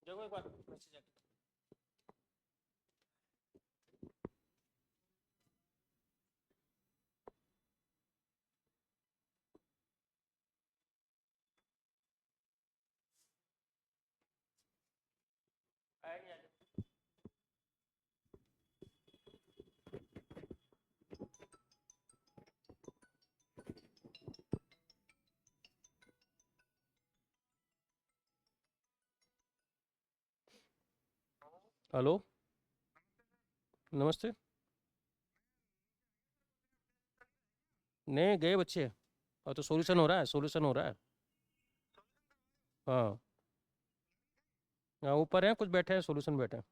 देखो एक बार मैसेज आया नहीं आया। हेलो, नमस्ते। नहीं गए बच्चे, और तो सॉल्यूशन हो रहा है, सॉल्यूशन हो रहा है। हाँ हाँ, ऊपर हैं कुछ बैठे हैं, सॉल्यूशन बैठे हैं।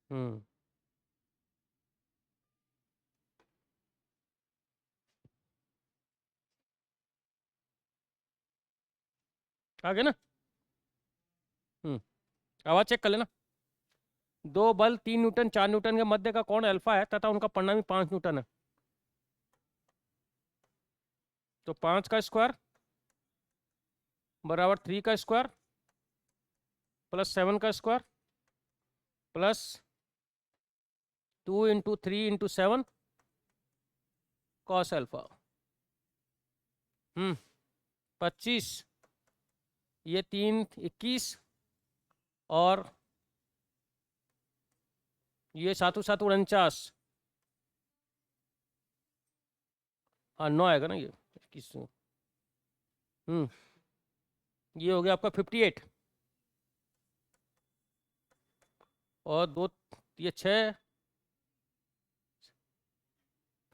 हम्म। आ गए ना। हम्म। आवाज़ चेक कर लेना। दो बल 3 न्यूटन 4 न्यूटन के मध्य का कोण अल्फा है तथा उनका परिणामी 5 न्यूटन है। तो 5 का स्क्वायर बराबर 3 का स्क्वायर प्लस 7 का स्क्वायर प्लस 2 × 3 × 7 कॉस अल्फा। 25, ये 3 21 और ये 7 7 49। हाँ 9 आएगा ना ये 21। ये हो गया आपका 58 और 2 ये 6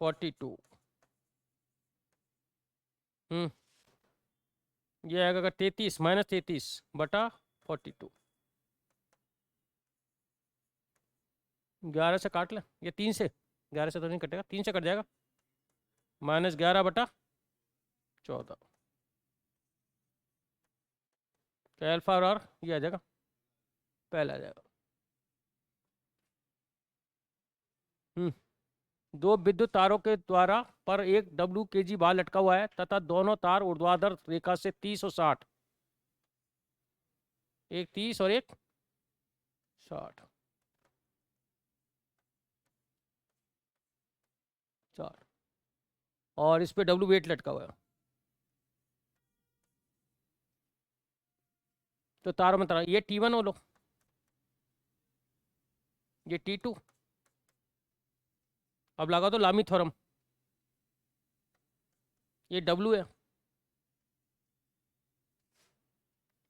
42। ये आएगा 33 -33 बटा 42। 11 से काट ले, ये 3 से 11 से तो नहीं कटेगा, 3 से कट जाएगा। -11 बटा 14 क्या अल्फा और ये आ जाएगा, पहला आ जाएगा। दो विद्युत तारों के द्वारा पर एक WKG बाल लटका हुआ है तथा दोनों तार ऊर्ध्वाधर रेखा से 30 और 60, एक 30 और एक 60 4, और इस पे W वेट लटका हुआ है। तो तारों में तार, ये T1 हो लो, ये T2। अब लगा दो लामी थ्योरम, ये W है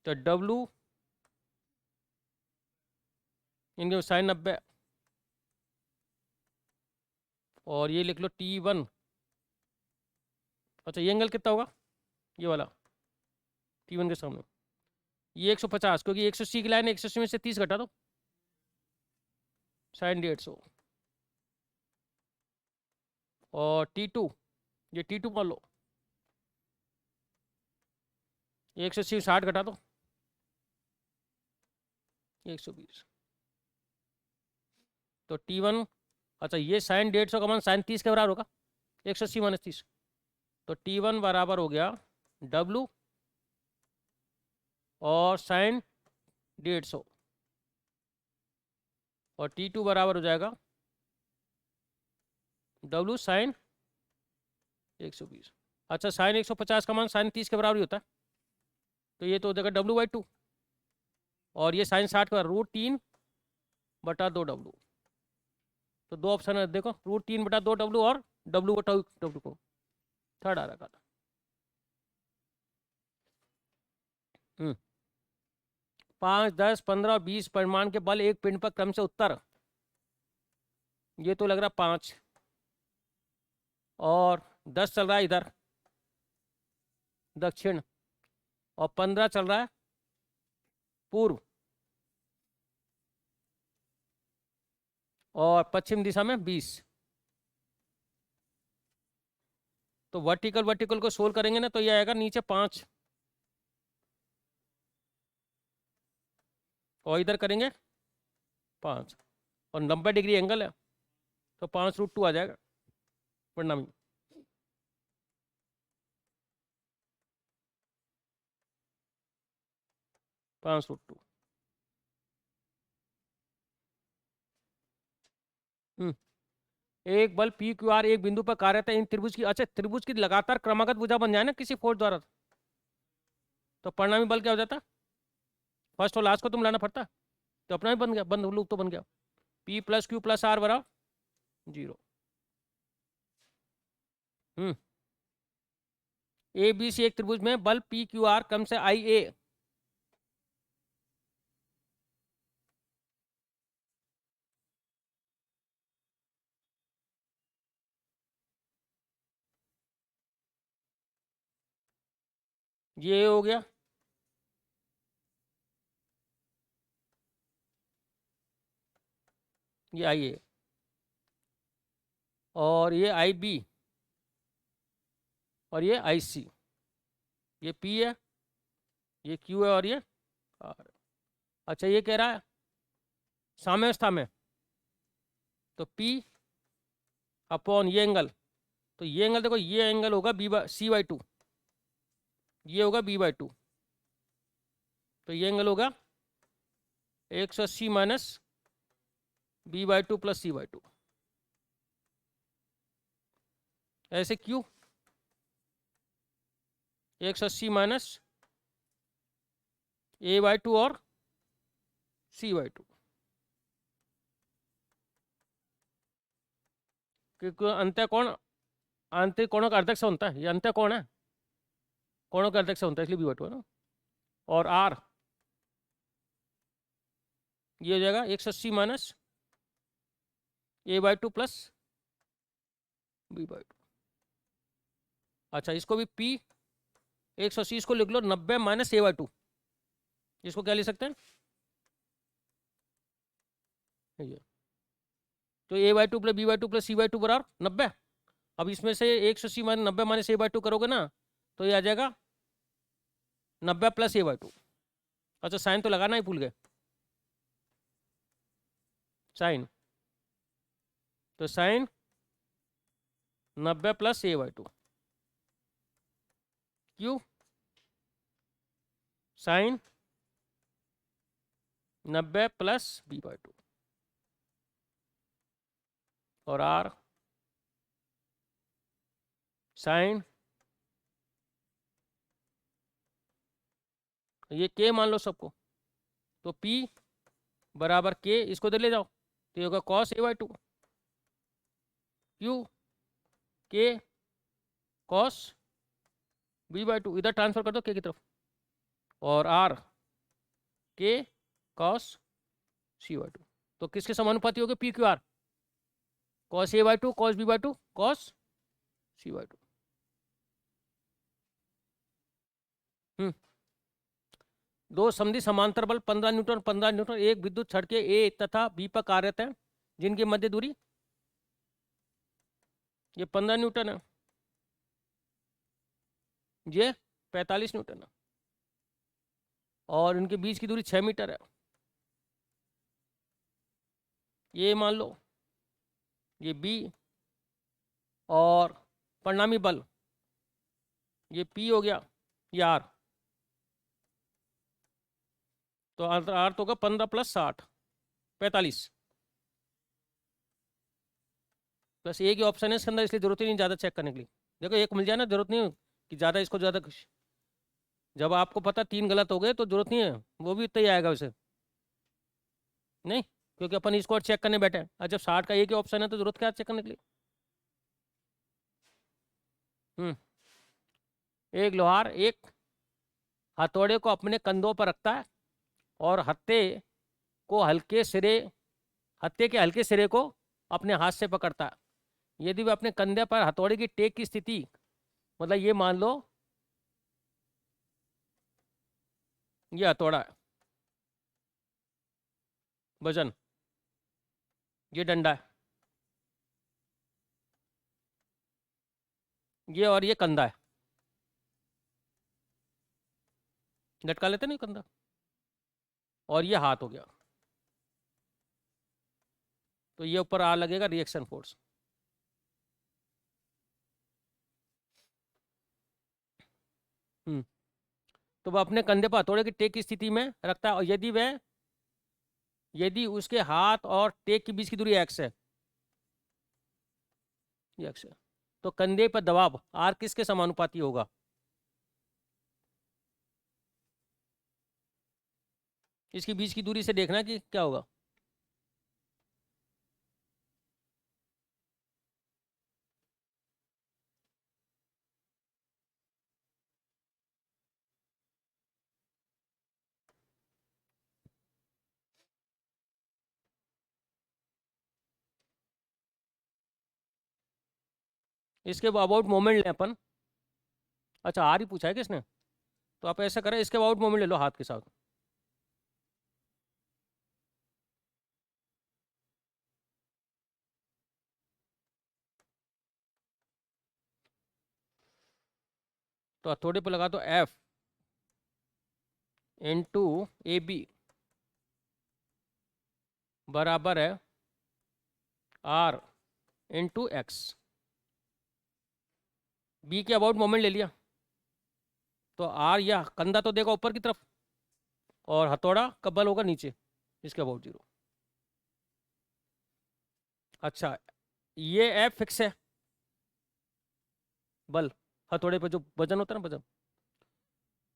तो W इनके साइन 90, और ये लिख लो T1। अच्छा ये एंगल कितना होगा, ये वाला T1 के सामने, ये 150, क्योंकि 180 की लाइन है, 180 में से 30 घटा दो, साइन 150। और T2, ये T2 मान लो, 180 में 60 घटा दो, 120। तो T1, अच्छा ये साइन 150 का मान साइन 30 के बराबर होगा, 180 - 30। तो T1 बराबर हो गया W और साइन 150, और T2 बराबर हो जाएगा W साइन 120। अच्छा साइन 150 का मान साइन 30 के बराबर ही होता है, तो ये तो हो जाएगा W/2, और ये साइन 60 का √3 बटा 2W। तो दो ऑप्शन है देखो, √3 बटा 2W और W/2W को थर्ड आ रहा था। 5 10 15 20 परिमाण के बल एक पिंड पर क्रम से उत्तर, ये तो लग रहा 5, और 10 चल रहा है इधर दक्षिण, और 15 चल रहा है पूर्व, और पश्चिम दिशा में 20। तो वर्टिकल वर्टिकल को सोल्व करेंगे ना, तो ये आएगा नीचे 5, और इधर करेंगे 5, और 90 डिग्री एंगल है, तो 5√2 आ जाएगा परिणामी। पाँच √2 एक बल पी क्यू आर एक बिंदु पर कार्यरत है इन त्रिभुज की, अच्छा त्रिभुज की लगातार क्रमागत भुजा बन जाए ना किसी फोर्स द्वारा, तो परिणामी बल क्या हो जाता? फर्स्ट और लास्ट को तुम लाना पड़ता, तो अपना ही बन गया, बंद लूप तो बन गया, P plus Q plus R बराबर 0। ए बी सी एक त्रिभुज में बल पी क्यू आर क्रम से आई ए, ये हो गया, ये आई ए, और ये आई बी, और ये आई सी, ये पी है, ये क्यू है, और ये आर। अच्छा ये कह रहा है साम्यावस्था में, तो पी अपॉन ये एंगल, तो ये एंगल देखो, ये एंगल होगा बी बाई सी बाई 2, ये होगा बी बाई 2, तो ये एंगल होगा 180 minus B by 2 plus C by 2, ऐसे क्यू 180 माइनस ए बाई 2 और सी बाई 2, क्योंकि अंत्य कोण आंतरिक कोणों का अर्धक से बनता है, ये अंत्य कोण है, कोणों का अर्धक से बनता है, इसलिए बी बाई 2 है ना, और आर ये हो जाएगा 180 minus A by 2 plus B by 2। अच्छा इसको भी पी 180 इसको लिख लो 90 माइनस ए बाई 2, इसको क्या लिख सकते हैं, ये तो a by 2 plus B by 2 plus C by 2 बराबर 90। अब इसमें से 180 माइनस 90 माइनस ए बाई 2 करोगे ना, तो ये आ जाएगा 90 प्लस ए बाई 2। अच्छा साइन तो लगाना ही भूल गए, साइन, तो sine 90 plus A by 2, Q sine 90 plus B by 2, और आर साइन, ये के मान लो सबको, तो P बराबर के, इसको दे ले जाओ, तो ये होगा कॉस ए बाई 2, क्यू के कॉस बी बाई 2, इधर ट्रांसफर कर दो के की तरफ, और आर के कॉस सी बाई 2, तो किसके समानुपाती हो गए P Q R, cos A by 2 cos B by 2 cos C by 2। दो समधि समांतर बल 15 न्यूटन 15 न्यूटन एक विद्युत छड़ के ए तथा बी पर कार्यरत है, जिनकी मध्य दूरी ये 15 न्यूटन है, ये 45 न्यूटन है, और इनके बीच की दूरी 6 मीटर है, ये मान लो ये बी, और परिणामी बल ये पी हो गया, ये आर, तो आर तो होगा 15 प्लस 60 45 प्लस एक ही ऑप्शन है इसके अंदर, इसलिए जरूरत ही नहीं ज़्यादा चेक करने के लिए। देखो एक मिल जाए ना, जरूरत नहीं कि ज़्यादा इसको ज़्यादा कुछ, जब आपको पता 3 गलत हो गए तो जरूरत नहीं है, वो भी इतना ही आएगा वैसे, नहीं क्योंकि अपन इसको और चेक करने बैठे हैं, और जब 60 का एक ही ऑप्शन है तो जरूरत क्या है चेक करने के लिए। एक लोहार एक हथौड़े को अपने कंधों पर रखता है और हत्थे के हल्के सिरे को अपने हाथ से पकड़ता है। यदि वह अपने कंधे पर हथौड़े की टेक की स्थिति, मतलब ये मान लो ये हथौड़ा है, वजन ये डंडा है, ये और ये कंधा है, लटका लेते नहीं कंधा, और ये हाथ हो गया, तो ये ऊपर आ लगेगा रिएक्शन फोर्स। तो वह अपने कंधे पर हथौड़े की टेक की स्थिति में रखता है, और यदि उसके हाथ और टेक के बीच की दूरी x है, ये x है। तो कंधे पर दबाव r किसके समानुपाती होगा? इसकी बीच की दूरी से देखना कि क्या होगा। इसके अबाउट मोमेंट लें अपन। अच्छा आर ही पूछा है किसने? तो आप ऐसा करें, इसके अबाउट मोमेंट ले लो हाथ के साथ। तो हथौड़े पर लगा दो एफ इंटू ए बी बराबर है आर इंटू एक्स। बी के अबाउट मोमेंट ले लिया, तो आर या कंधा तो देगा ऊपर की तरफ और हथौड़ा का बल होगा नीचे, इसके अबाउट 0। अच्छा ये एफ फिक्स है, बल हथौड़े पे जो वजन होता है ना, वजन।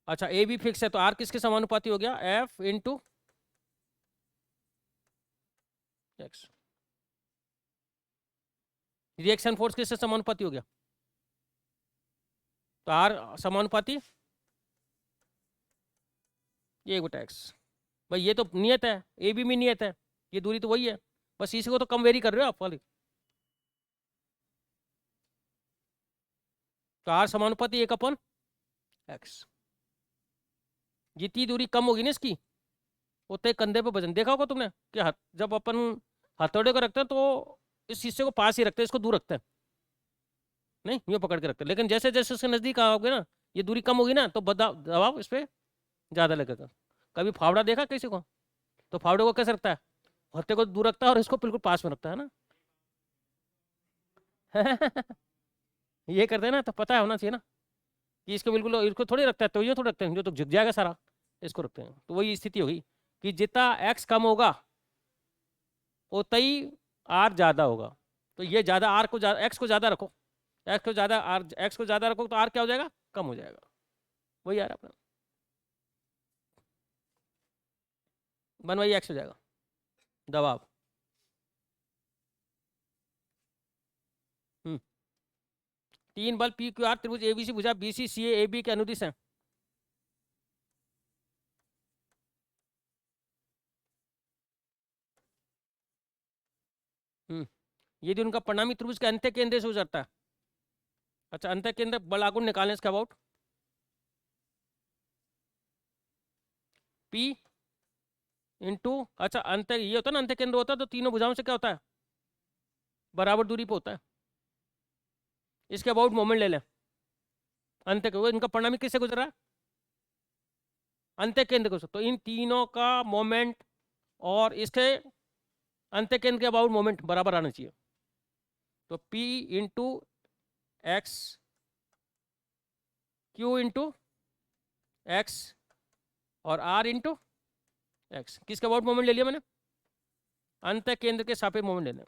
अच्छा ए भी फिक्स है, तो आर किसके समानुपाती हो गया? F into x. Reaction force किससे समानुपाती हो गया? तो आर समानुपाती ये बटा एक्स। भाई ये तो नियत है, ए बी में नियत है, ये दूरी तो वही है, बस इसी को तो कम वेरी कर रहे हो आप वाली। तो आर समानुपाती 1/x। जितनी दूरी कम होगी ना इसकी, उतने कंधे पे वजन। देखा होगा तुमने कि जब अपन हथौड़े को रखते हैं तो इस शीशे को पास ही रखते हैं, इसको दूर रखते हैं नहीं, ये पकड़ के रखते हैं। लेकिन जैसे जैसे उसके नजदीक आओगे ना, ये दूरी कम होगी ना, तो दबाव इस पर ज्यादा लगेगा। कभी फावड़ा देखा किसी को? तो फावड़े को कैसे रखता है? हत्थे को दूर रखता है और इसको बिल्कुल पास में रखता है ना। ये करते हैं ना, तो पता होना चाहिए ना कि इसको बिल्कुल, इसको थोड़ी रखता है, तो ये थोड़ी रखते हैं, जो तो झुक जाएगा सारा, इसको रखते हैं। तो वही स्थिति होगी कि जितना एक्स कम होगा उतना ही आर ज्यादा होगा। तो ये ज्यादा आर को एक्स को ज्यादा रखो, एक्स को ज्यादा रखो, तो आर क्या हो जाएगा? कम हो जाएगा। वही यार अपना वही एक्स हो जाएगा दबाव। हम्म। 3 बल पी क्यू आर त्रिभुज एबीसी भुजा बीसी सी ए बी के अनुदिश है। यदि उनका परिणामी त्रिभुज के अंत्य केंद्र से गुजरता है। अच्छा अंत्य केंद्र बल आघूर्ण निकालने इसका अबाउट पी इंटू, अच्छा अंत्य ये होता है ना, अंत्य केंद्र होता है तो तीनों भुजाओं से क्या होता है? बराबर दूरी पे होता है। इसके अबाउट मोमेंट ले लें अंत्य के, इनका परिणामी किससे गुजर रहा है? अंत्य केंद्र को। तो इन तीनों का मोमेंट और इसके अंत्य केंद्र के अबाउट मोमेंट बराबर आना चाहिए। तो P into x Q into x और R इंटू एक्स। किसके अबाउट मोमेंट ले लिया मैंने? अंत्य केंद्र के सापेक्ष मोमेंट लेना।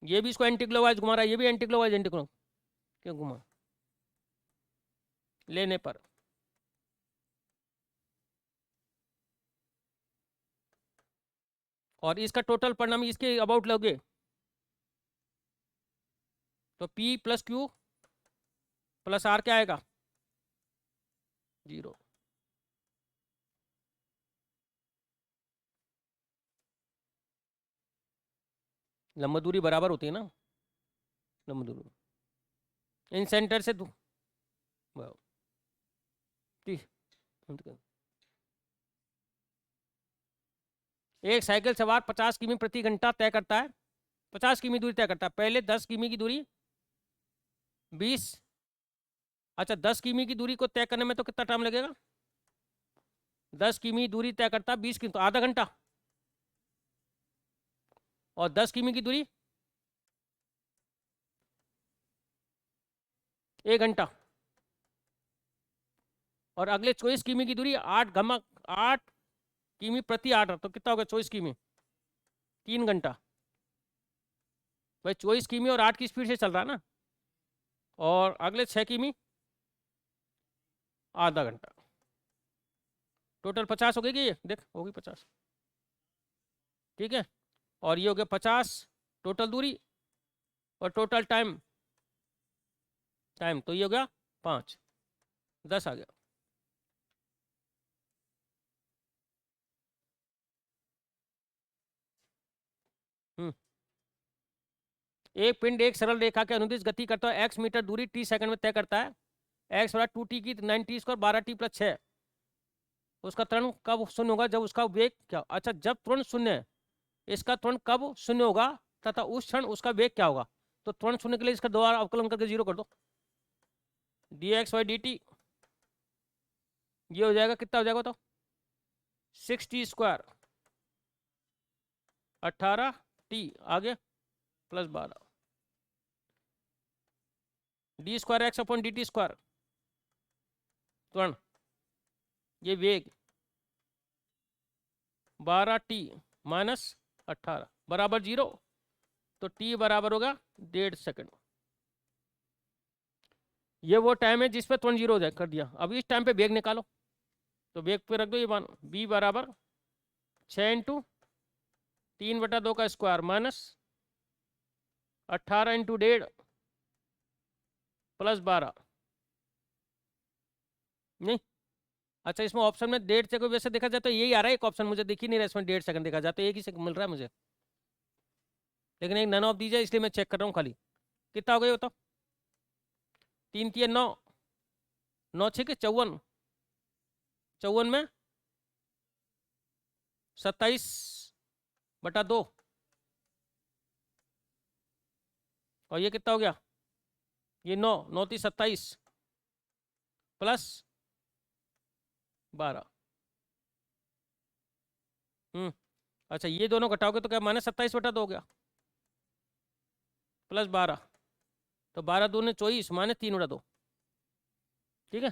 ये भी इसको एंटी क्लॉकवाइज घुमा रहा है, ये भी एंटी क्लॉकवाइज एंटी क्लॉक क्यों घुमा? लेने पर और इसका टोटल परिणाम इसके अबाउट लोगे तो P plus Q plus R क्या आएगा? 0। लंबा दूरी बराबर होती है ना, लंबा दूरी इन सेंटर से एक साइकिल सवार 50 किमी प्रति घंटा तय करता है, 50 किमी दूरी तय करता है। पहले 10 किमी की दूरी 20, अच्छा 10 किमी की दूरी को तय करने में तो कितना टाइम लगेगा? 10 किमी दूरी तय करता है 20 किमी, तो आधा घंटा। और 10 किमी की दूरी 1 घंटा। और अगले 24 किमी की दूरी 8 किमी प्रति 8, तो कितना होगा 24 किमी? 3 घंटा। भाई 24 किमी और 8 की स्पीड से चल रहा है ना, और अगले 6 किमी आधा घंटा, टोटल 50 हो गई कि ये देख होगी 50, ठीक है। और ये हो गया 50 टोटल दूरी, और टोटल टाइम तो ये हो गया 5, 10 आ गया। एक पिंड एक सरल रेखा के अनुदिश गति करता है x मीटर दूरी t सेकंड में तय करता है, x बराबर 2t की 9t स्क्वायर 12t प्लस 6, उसका त्वरण कब शून्य होगा जब उसका वेग क्या, अच्छा जब त्वरण शून्य है, इसका त्वरण कब शून्य होगा तथा उस क्षण उसका वेग क्या होगा। तो त्वरण शून्य के लिए इसका दोबारा अवकलन करके 0 कर दो, dx/dt ये हो जाएगा, कितना हो जाएगा तो 6t स्क्वायर 18t आगे plus 12 D square x upon D T square, त्वरण ये वेग 12t माइनस 18 बराबर 0, तो t बराबर होगा 1.5 सेकंड। ये वो टाइम है जिस पे त्वरण 0 हो जाए कर दिया। अब इस टाइम पे वेग निकालो, तो वेग पे रख दो ये मान b बराबर 6 इंटू 3/2 का स्क्वायर माइनस 18 इंटू 1.5 प्लस 12 नहीं, अच्छा इसमें ऑप्शन में 1.5 सेकंड वैसे देखा जाए तो यही आ रहा है, एक ऑप्शन मुझे दिख ही नहीं रहा इसमें 1.5 सेकंड देखा जाए तो एक ही सेकंड मिल रहा है मुझे, लेकिन एक नन ऑफ दीजिए इसलिए मैं चेक कर रहा हूँ खाली। कितना हो गया बताओ, 3 3 9, 9 6 के 54, 54 में 27/2, और ये कितना हो गया, ये 9 9 3 27 प्लस 12। अच्छा ये दोनों घटाओगे तो क्या माइनस 27/2 हो गया प्लस 12, तो 12 दूनी 24 माइनस 3/2, ठीक है।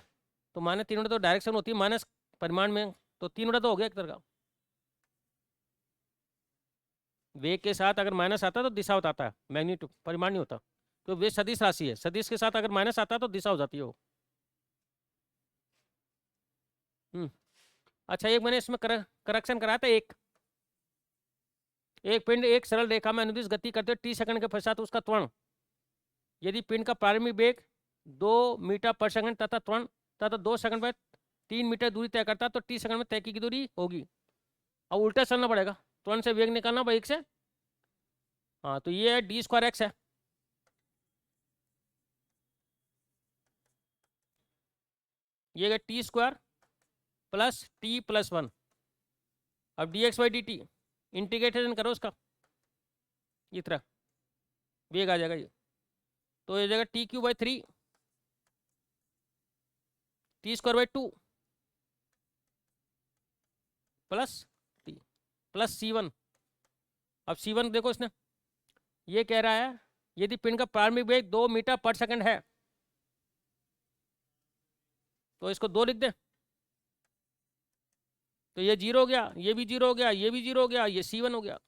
तो माइनस 3/2 डायरेक्शन होती है माइनस परिमाण में, तो 3/2 हो गया एक तरह का। वेग के साथ अगर माइनस आता है तो दिशा बताता है, मैग्नीट्यूड परिमाण नहीं होता, तो वे सदिश राशि है, सदिश के साथ अगर माइनस आता है तो दिशा हो जाती है वो। अच्छा एक मैंने इसमें करेक्शन कराया था, एक पिंड एक सरल रेखा में अनुदिश गति करते टी सेकंड के पश्चात उसका त्वरण, यदि पिंड का प्रारंभिक वेग 2 मीटर पर सेकंड तथा 2 सेकंड में 3 मीटर दूरी तय करता तो टी सेकंड में तय की दूरी होगी। अब उल्टा चलना पड़ेगा, त्वरण से वेग निकालना भाई एक से, हाँ तो ये डी स्क्वायर एक्स है, ये T square plus T plus 1। अब dx/dt इंटीग्रेशन करो उसका, इस तरह वेग आ जाएगा ये, तो ये जाएगा t³/3 t²/2 plus T plus c1। अब c1 देखो इसने, ये कह रहा है यदि पिंड का प्रारंभिक वेग 2 मीटर पर सेकंड है, तो इसको 2 लिख दे, तो ये 0 हो गया, ये भी 0 हो गया, ये भी 0 हो गया, ये c1 हो गया,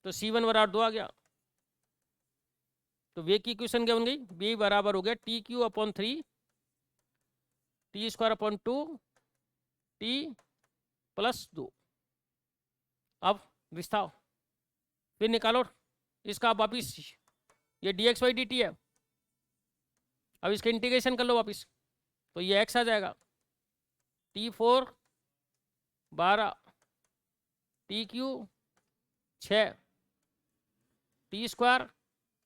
तो c1 बराबर 2 आ गया। तो वेग की इक्वेशन क्या बन गई, b बराबर हो गया t³/3 t²/2 t प्लस 2। अब विस्तार फिर निकालो इसका, आप वापिस ये dx/dt है, अब इसका इंटीग्रेशन कर लो वापिस, तो ये x आ जाएगा t4 12 t³ 6 t²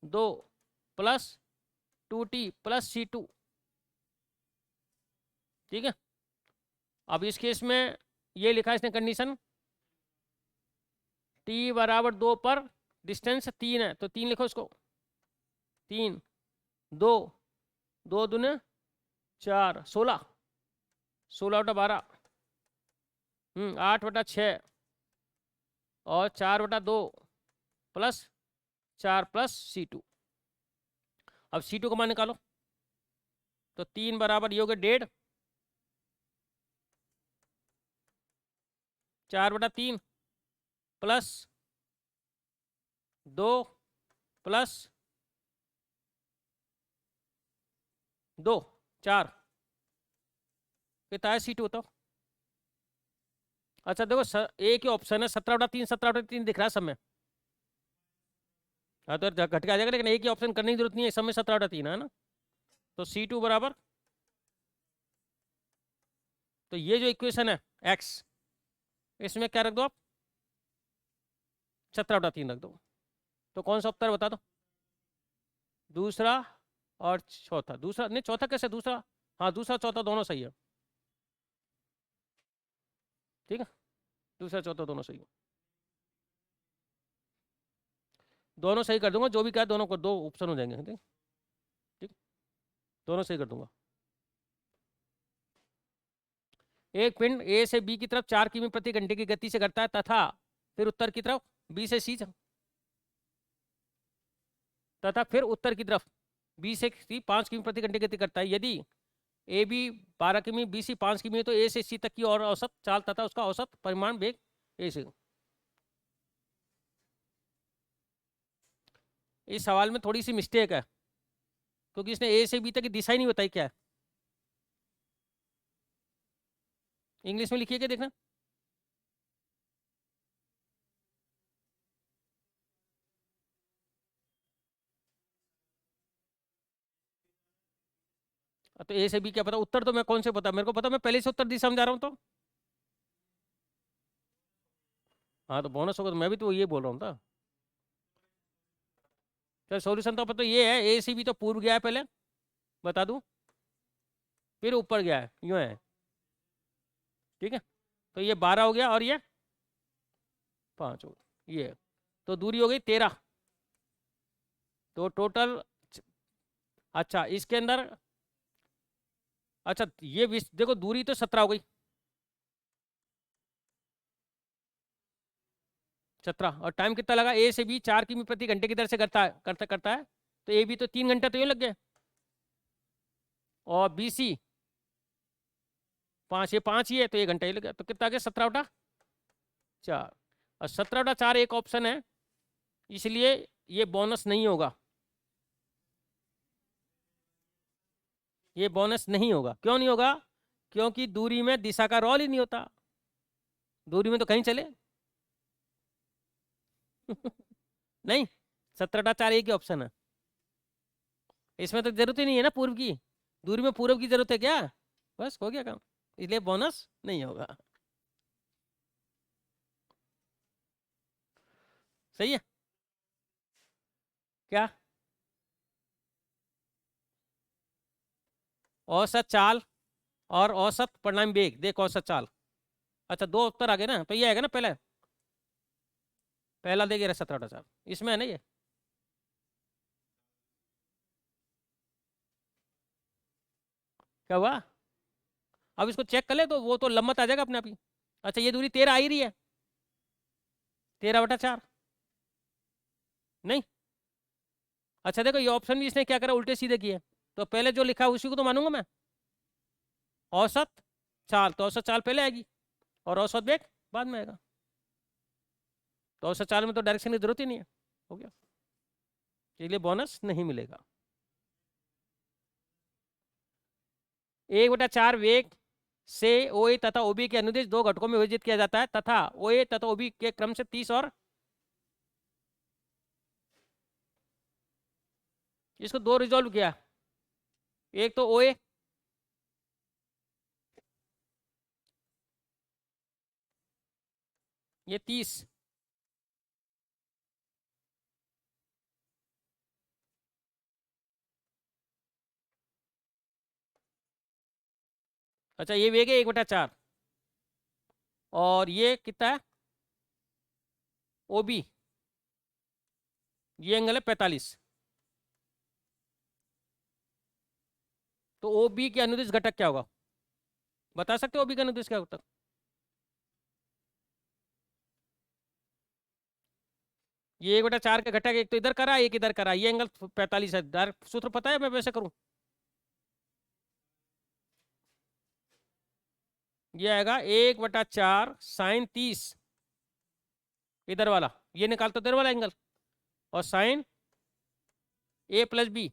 2 plus 2t plus c2, ठीक है। अब इस केस में ये लिखा इसने कंडीशन, t बराबर 2 पर डिस्टेंस 3 है, तो 3 लिखो इसको, 3 2 2 दूने 4 16 16/12 8/6 और 4/2 प्लस 4 प्लस c2। अब c2 का मान निकालो, तो 3 बराबर ये हो गया 1.5 4/3 प्लस 2 प्लस 2 4 कितना है C2 तो। अच्छा देखो एक ही ऑप्शन है 17/3 17/3 दिख रहा है सब में। हाँ तो घट के आ जाएगा, लेकिन एक ही ऑप्शन करने की जरूरत नहीं है, सब में 17/3 है ना। तो C2 बराबर, तो ये जो इक्वेशन है x, इसमें क्या रख दो आप, 17/3 रख दो। तो कौन सा उत्तर बता दो, दूसरा और चौथा। दूसरा नहीं, चौथा कैसे, दूसरा, हाँ दूसरा चौथा दोनों सही है। ठीक है, दूसरा चौथा दोनों सही है, दोनों सही कर दूंगा, जो भी कहा दोनों को दो ऑप्शन हो जाएंगे। ठीक, ठीक, दोनों सही कर दूंगा। एक पिंड ए से बी की तरफ 4 किमी प्रति घंटे की गति से करता है तथा फिर उत्तर की तरफ बी से सी, तथा फिर उत्तर की तरफ बी से सी 5 किमी प्रति घंटे की गति करता है। यदि ए बी 12 किमी, बी सी 5 किमी है, तो ए से सी तक की और औसत चाल तथा उसका औसत परिमाण वेग ए से। इस सवाल में थोड़ी सी मिस्टेक है, क्योंकि इसने ए से बी तक की दिशा ही नहीं बताई क्या है। इंग्लिश में लिखिए क्या, देखना। तो ए से बी क्या पता, उत्तर तो मैं कौन से पता, मेरे को पता, मैं पहले से उत्तर दिशा में जा रहा हूँ तो। हाँ तो बोनस होगा, तो मैं भी तो ये बोल रहा हूँ था। तो सॉल्यूशन तो पता ये है, ए सी बी तो पूर्व गया है पहले, बता दूं, फिर ऊपर गया है, यूं है। ठीक है, तो ये 12 हो गया और ये 5 हो गया, ये तो दूरी हो गई 13। तो टोटल, अच्छा इसके अंदर, अच्छा ये देखो दूरी तो 17 हो गई, 17, और टाइम कितना लगा, ए से बी 4 किमी प्रति घंटे की दर से करता है, तो ए बी तो 3 घंटे तो ये लग गए, और बी सी 5, ये 5 ही है तो 1 घंटा ही लग गया, तो कितना आ गया, 17/4। और 17/4 एक ऑप्शन है, इसलिए ये बोनस नहीं होगा, ये बोनस नहीं होगा। क्यों नहीं होगा, क्योंकि दूरी में दिशा का रोल ही नहीं होता, दूरी में तो कहीं चले नहीं, 17/4 एक ही ऑप्शन है, इसमें तो जरूरत ही नहीं है ना पूर्व की, दूरी में पूर्व की जरूरत है क्या, बस हो गया काम, इसलिए बोनस नहीं होगा। सही है क्या, औसत चाल और औसत परिणामी वेग, देख औसत चाल, अच्छा दो उत्तर आ गए ना, तो ये आएगा ना पहले, पहला देखिए 17/4, इसमें है ना ये, क्या हुआ, अब इसको चेक कर ले तो वो तो लम्बत आ जाएगा अपने आप ही। अच्छा ये दूरी 13 आ ही रही है, 13/4 नहीं। अच्छा देखो ये ऑप्शन भी इसने क्या करा, उल्टे सीधे किए, तो पहले जो लिखा है उसी को तो मानूंगा मैं, औसत चाल, तो औसत चाल पहले आएगी और औसत वेग बाद में आएगा, तो औसत चाल में तो डायरेक्शन की जरूरत ही नहीं है, हो गया, इसलिए बोनस नहीं मिलेगा। 1/4 वेग से ओ ए तथा ओबी के अनुदिश दो घटकों में विभाजित किया जाता है तथा ओ ए तथा ओबी के क्रम से 30 और, इसको दो रिजोल्व किया, एक तो ओ ए, ये 30, अच्छा ये वेग है 1/4, और ये कितना है ओबी, ये एंगल है 45, तो ओबी के अनुदिश घटक क्या होगा, बता सकते हो ओबी का अनुदिश क्या होता है, ये 1/4 का घटक एक तो इधर करा एक इधर करा, ये एंगल 45 है, डायरेक्ट सूत्र पता है, मैं वैसे करूं, ये आएगा 1/4 साइन 30, इधर वाला ये निकालता इधर वाला एंगल, और साइन ए प्लस बी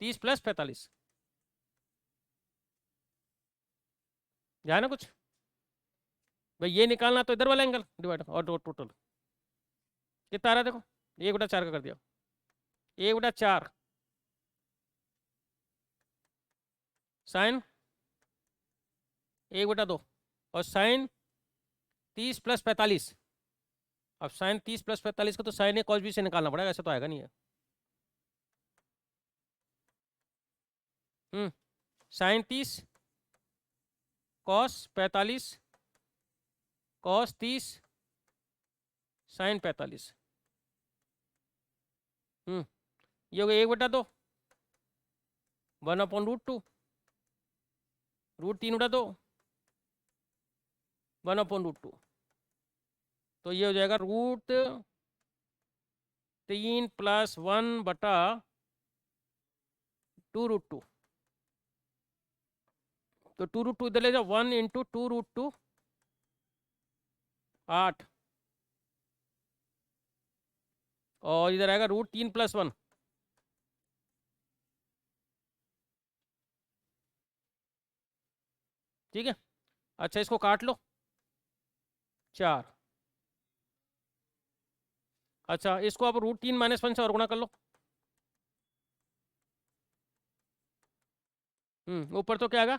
30 प्लस 45, ध्यान है कुछ भाई? ये निकालना तो इधर वाला एंगल डिवाइड और टोटल कितना आ रहा है देखो, 1/4 का कर दिया, 1/4 साइन 1/2 और साइन 30 प्लस 45। अब साइन 30 प्लस 45 का तो साइन ए कॉस बी से निकालना पड़ेगा, ऐसा तो आएगा नहीं है। Sine 30 cos 45 cos 30 sine 45। ये हो गया 1/2 1/√2 √3/2 1/√2। तो ये हो जाएगा √3 + 1/2√2। तो 2√2 इधर ले जाओ, 1 × 2√2 8 और इधर आएगा √3 + 1। ठीक है, अच्छा इसको काट लो 4। अच्छा इसको अब √3 - 1 से और गुणा कर लो। ऊपर तो क्या आएगा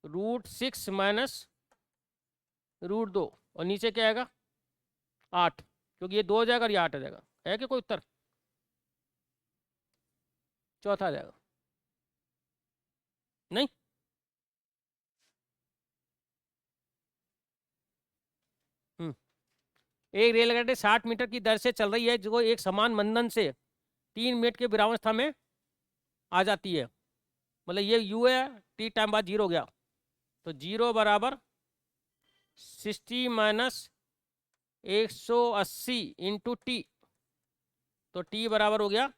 √6 - √2 और नीचे क्या आएगा 8, क्योंकि ये 2 हो जाएगा और ये 8 आ जाएगा। है कि कोई उत्तर? चौथा आ जाएगा नहीं? एक रेलगाड़ी 60 मीटर की दर से चल रही है जो एक समान मंदन से 3 मिनट के विरामावस्था में आ जाती है। मतलब ये यू है, टी टाइम बाद 0 हो गया, तो 0 = 60 - 180 × टी, तो टी बराबर हो गया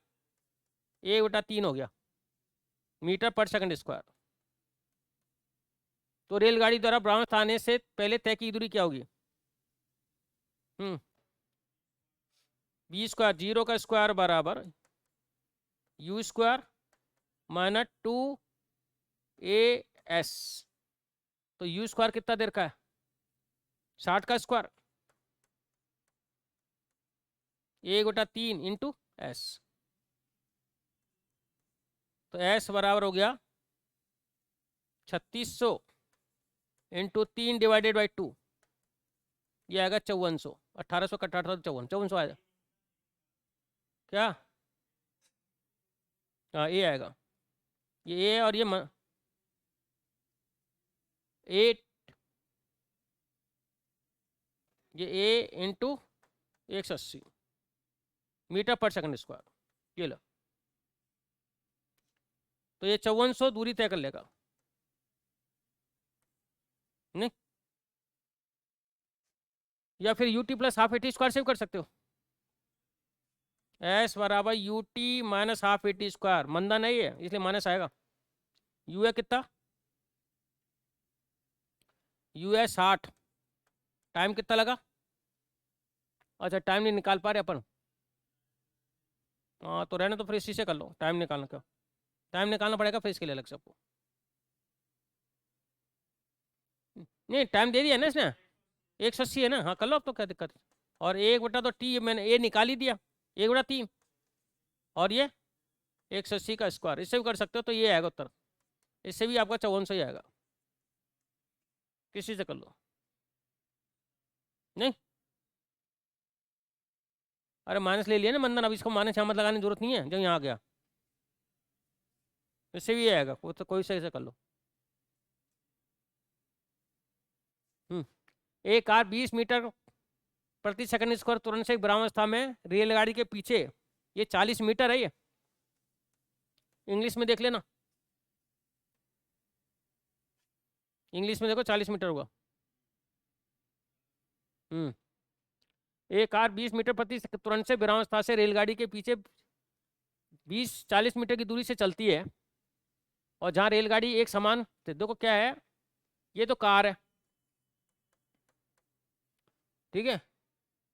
1/3 हो गया मीटर पर सेकंड स्क्वायर। तो रेलगाड़ी द्वारा विरामावस्था आने से पहले तय की दूरी क्या होगी? बी स्क्वायर 0 का स्क्वायर बराबर u स्क्वायर - 2as। तो u स्क्वायर कितना देर का है? 60 का स्क्वायर 1/3 × s। तो s बराबर हो गया 3600 × 3 / 2, ये आएगा 5400। 1800 का 1800 5400 आएगा क्या? हाँ ये आएगा, ये ए और ये 8, ये ए × 180 मीटर पर सेकंड स्क्वायर, ये लो। तो ये 5400 दूरी तय कर लेगा नहीं? या फिर UT plus half eighty square से भी कर सकते हो। एस बराबर यूटी - हाफ एटी स्क्वायर, मंदा नहीं है इसलिए माइनस आएगा। यू है कितना? यू है 60। टाइम कितना लगा? अच्छा टाइम नहीं निकाल पा रहे अपन। हाँ तो रहने तो फिर इसी से कर लो, टाइम निकालना क्या, टाइम निकालना पड़ेगा फिर इसके लिए अलग सबको। नहीं टाइम दे दिया ना इसने, 180 है ना। हाँ कर लो अब, तो क्या दिक्कत है। और 1 तो टी मैंने ए निकाल ही दिया 1/3 और ये 180 का स्क्वायर, इससे भी कर सकते हो। तो ये आएगा उत्तर, इससे भी आपका 5400 ही आएगा, किसी से कर लो नहीं। अरे माइनस ले लिया ना मंदन, अब इसको माइनस यहाँ मत लगाने की जरूरत नहीं है, जो यहाँ आ गया इससे भी आएगा, वो तो कोई सही से कर लो। एक कार 20 मीटर प्रति सेकंड स्क्वायर तुरंत से विरामावस्था में रेलगाड़ी के पीछे, ये 40 मीटर है, ये इंग्लिश में देख लेना, इंग्लिश में देखो 40 मीटर होगा। एक कार 20 मीटर प्रति तुरंत से विरामावस्था से रेलगाड़ी के पीछे 20-40 मीटर की दूरी से चलती है, और जहां रेलगाड़ी एक समान, देखो क्या है, ये तो कार है ठीक है,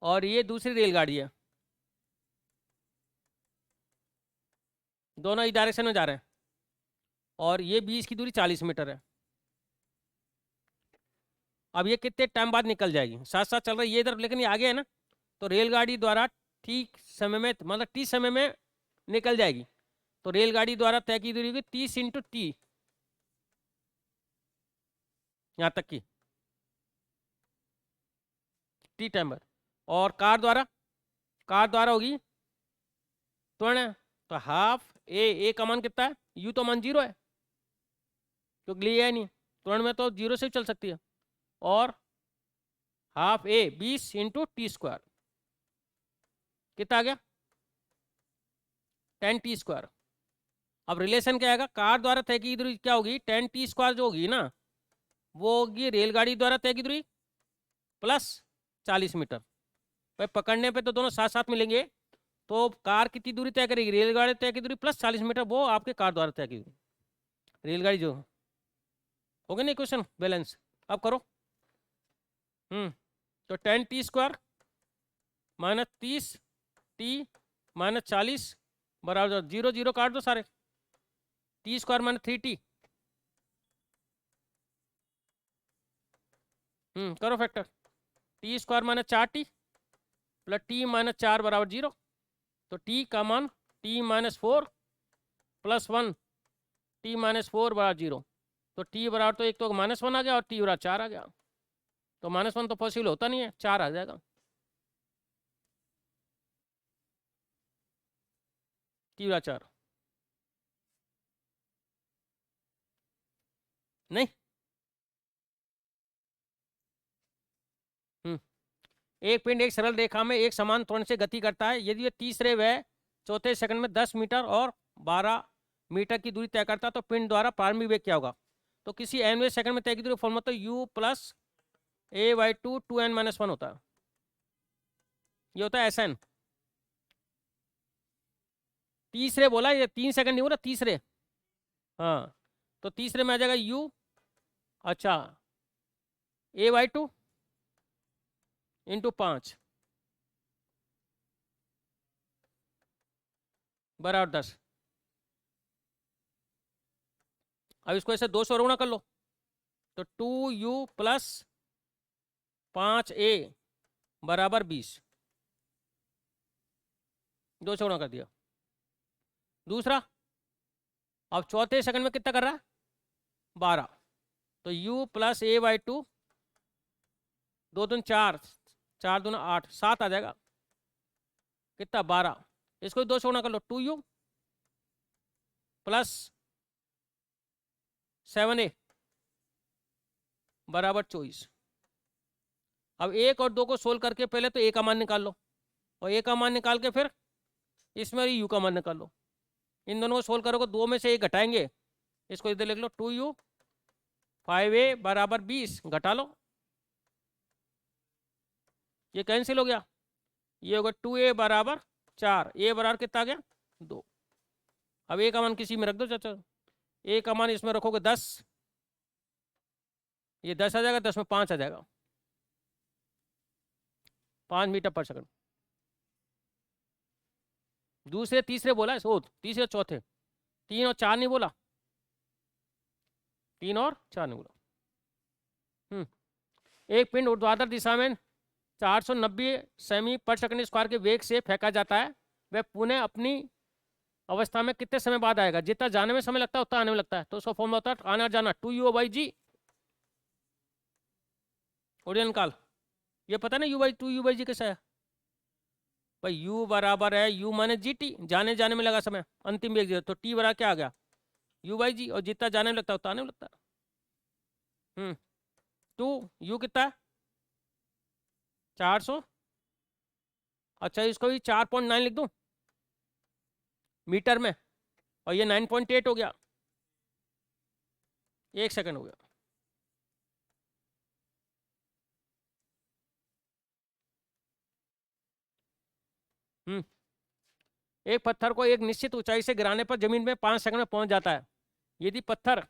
और ये दूसरी रेलगाड़ी है, दोनों इस डायरेक्शन में जा रहे हैं और ये बीच की दूरी 40 मीटर है। अब ये कितने टाइम बाद निकल जाएगी, साथ साथ चल रही है ये इधर, लेकिन ये आगे है ना, तो रेलगाड़ी द्वारा ठीक समय में, मतलब टी समय में निकल जाएगी। तो रेलगाड़ी द्वारा तय की दूरी होगी 30 इंटू टी, यहाँ तक की टी टाइम बाद। और कार द्वारा होगी त्वरण, तो हाफ ए का मान कितना है, यू तो मान 0 है क्योंकि लिए है नहीं, त्वरण में तो 0 से चल सकती है। और हाफ ए 20 इंटू टी स्क्वायर, कितना आ गया 10 टी स्क्वायर। अब रिलेशन क्या आएगा, कार द्वारा तय की दूरी क्या होगी 10 टी स्क्वायर जो होगी ना, वो होगी रेलगाड़ी द्वारा तय की दूरी प्लस 40 मीटर। भाई पकड़ने पे तो दोनों साथ साथ मिलेंगे, तो कार कितनी दूरी तय करेगी, रेलगाड़ी तय की दूरी प्लस 40 मीटर, वो आपके कार द्वारा तय की दूरी, रेलगाड़ी जो हो गया नहीं क्वेश्चन बैलेंस। अब करो। तो 10 T square minus 30 T minus 40 बराबर 0 0 काट दो सारे, टी स्क्वायर माइनस 3 टी, करो factor, T square minus 4 T plus T minus 4 बराबर 0। तो टी का मान T minus 4 plus 1 T minus 4 बराबर 0। तो टी बराबर तो एक तो -1 आ गया और टी बराबर 4 आ गया, तो -1 तो पॉसिबल होता नहीं है, 4 आ जाएगा। टी बराबर 4 नहीं। एक पिंड एक सरल रेखा में एक समान त्वरण से गति करता है, यदि वह तीसरे व चौथे सेकंड में 10 मीटर और 12 मीटर की दूरी तय करता है तो पिंड द्वारा प्रारंभिक वेग क्या होगा। तो किसी nवें सेकंड में तय की दूरी फॉर्मूला तो u प्लस a/2 2n-1 होता है, ये होता है Sn। तीसरे बोला, ये 3 सेकंड नहीं बोला, तीसरे। हाँ, तो तीसरे में आ जाएगा u, अच्छा a/2 इंटू 5 बराबर 10। अब इसको ऐसे 2 से और गुणा कर लो, तो 2u प्लस 5a बराबर 20, 2 से गुणा कर दिया। दूसरा, अब चौथे सेकंड में कितना कर रहा है 12, तो u प्लस a/2 2 दूनी 4 4 दूना 8 7 आ जाएगा, कितना 12, इसको 2 से गुणा कर लो, 2u प्लस 7a बराबर 24। अब 1 और 2 को सोल्व करके पहले तो a का मान निकाल लो, और a का मान निकाल के फिर इसमें u का मान निकाल लो। इन दोनों को सोल्व करोगे, 2 में से 1 घटाएंगे, इसको इधर लिख लो 2u 5a बराबर 20 घटा लो, ये कैंसिल हो गया, ये होगा 2a बराबर 4, a बराबर कितना आ गया 2। अब a का मान किसी में रख दो चाचा, a का मान इसमें रखोगे 10, ये 10 आ जाएगा, 10 में 5 आ जाएगा, 5 मीटर पर सेकंड। दूसरे तीसरे बोला है, तीसरे चौथे, 3 और 4 नहीं बोला, 3 और 4 नहीं बोला। एक पिंड ऊर्ध्वाधर दिशा में 490 सेमी पर सेकंड स्क्वायर के वेग से फेंका जाता है, वह पुनः अपनी अवस्था में कितने समय बाद आएगा। जितना जाने में समय लगता है उतना आने में लगता है, तो उसका फॉर्मूला होता है आना जाना 2u/g। ओरिजिनल निकाल, ये पता ना u/2u/g कैसा है भाई, u बराबर है u माने gt, जाने जाने में लगा समय, अंतिम वेग 0, तो t बराबर क्या आ गया u/g, और जितना जाने में लगता है उतना आने में लगता है। 2u कितना है 400, अच्छा इसको भी 4.9 लिख दूं मीटर में, और ये 9.8 हो गया, 1 सेकंड हो गया। एक पत्थर को एक निश्चित ऊंचाई से गिराने पर जमीन में 5 सेकंड में पहुंच जाता है। यदि पत्थर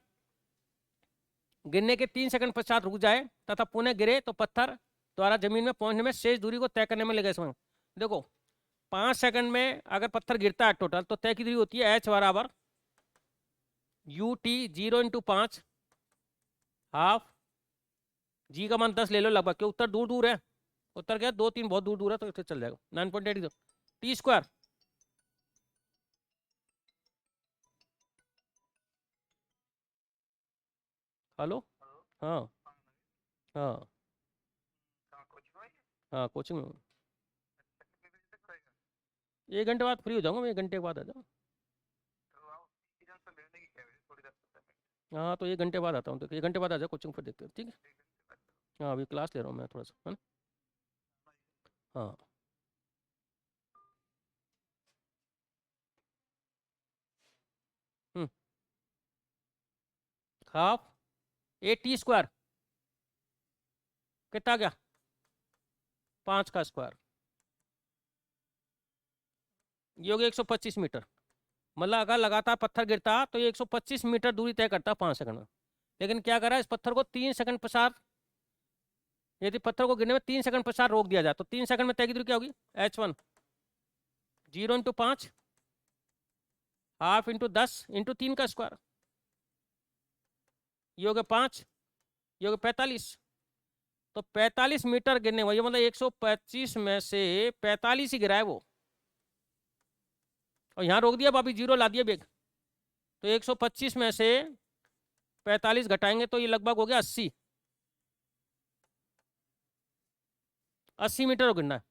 गिरने के 3 सेकंड पश्चात रुक जाए तथा पुनः गिरे तो पत्थर द्वारा जमीन में पहुंचने में शेष दूरी को तय करने में लगेगा समय। देखो 5 सेकंड में अगर पत्थर गिरता है टोटल, तो तय की दूरी होती है h बराबर यू टी 0 × 5 हाफ जी का मान 10 ले लो लगभग, क्यों उत्तर दूर दूर है, उत्तर क्या 2 3 बहुत दूर दूर है, तो इससे चल जाएगा 9.8 टी स्क्वायर। हेलो। हाँ हाँ हाँ, कोचिंग में हूँ। 1 घंटे बाद फ्री हो जाऊंगा मैं, 1 घंटे के बाद आ जाऊँ। हाँ तो 1 घंटे बाद आता हूँ, तो 1 घंटे बाद आ जाओ कोचिंग, फिर देखते हैं, ठीक है। हाँ अभी क्लास ले रहा हूँ मैं थोड़ा सा, है ना। हाँ हाफ ए टी स्क्वायर कितना गया, 5 का स्क्वायर, ये हो गया 125 मीटर। मतलब अगर लगातार पत्थर गिरता तो ये 125 मीटर दूरी तय करता 5 सेकंड में। लेकिन क्या करा, इस पत्थर को 3 सेकंड पश्चात, यदि पत्थर को गिरने में 3 सेकंड पश्चात रोक दिया जाए, तो 3 सेकंड में तय की दूरी क्या होगी, h1 0 × 5 हाफ इंटू 10 × 3 का स्क्वायर, ये हो गया 5, ये हो गया 45। तो 45 मीटर गिरने वही, मतलब 125 में से 45 ही गिरा है वो, और यहाँ रोक दिया वापिस 0 ला दिया बेग, तो 125 में से 45 घटाएंगे तो ये लगभग हो गया 80, 80 मीटर को गिरना है।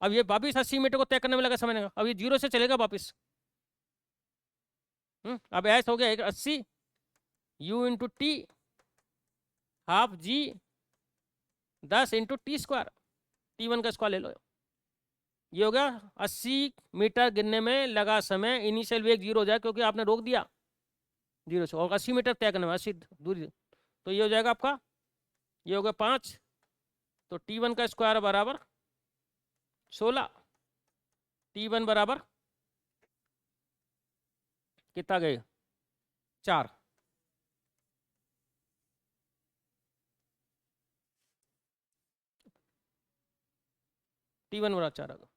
अब ये वापिस 80 मीटर को तय करने में लगा समय लगा, अब ये 0 से चलेगा वापिस। अब ऐसा हो गया 80 u into t half g 10 × t² t1 का स्क्वायर ले लो, ये हो गया 80 मीटर गिरने में लगा समय, इनिशियल वेग 0 हो जाए क्योंकि आपने रोक दिया 0 से, और 80 मीटर तय करने में 80 दूरी, तो ये हो जाएगा आपका, ये हो गया 5, तो t1 का स्क्वायर बराबर 16, t1 बराबर कितना गए 4, t1 बराबर 4 आ गया।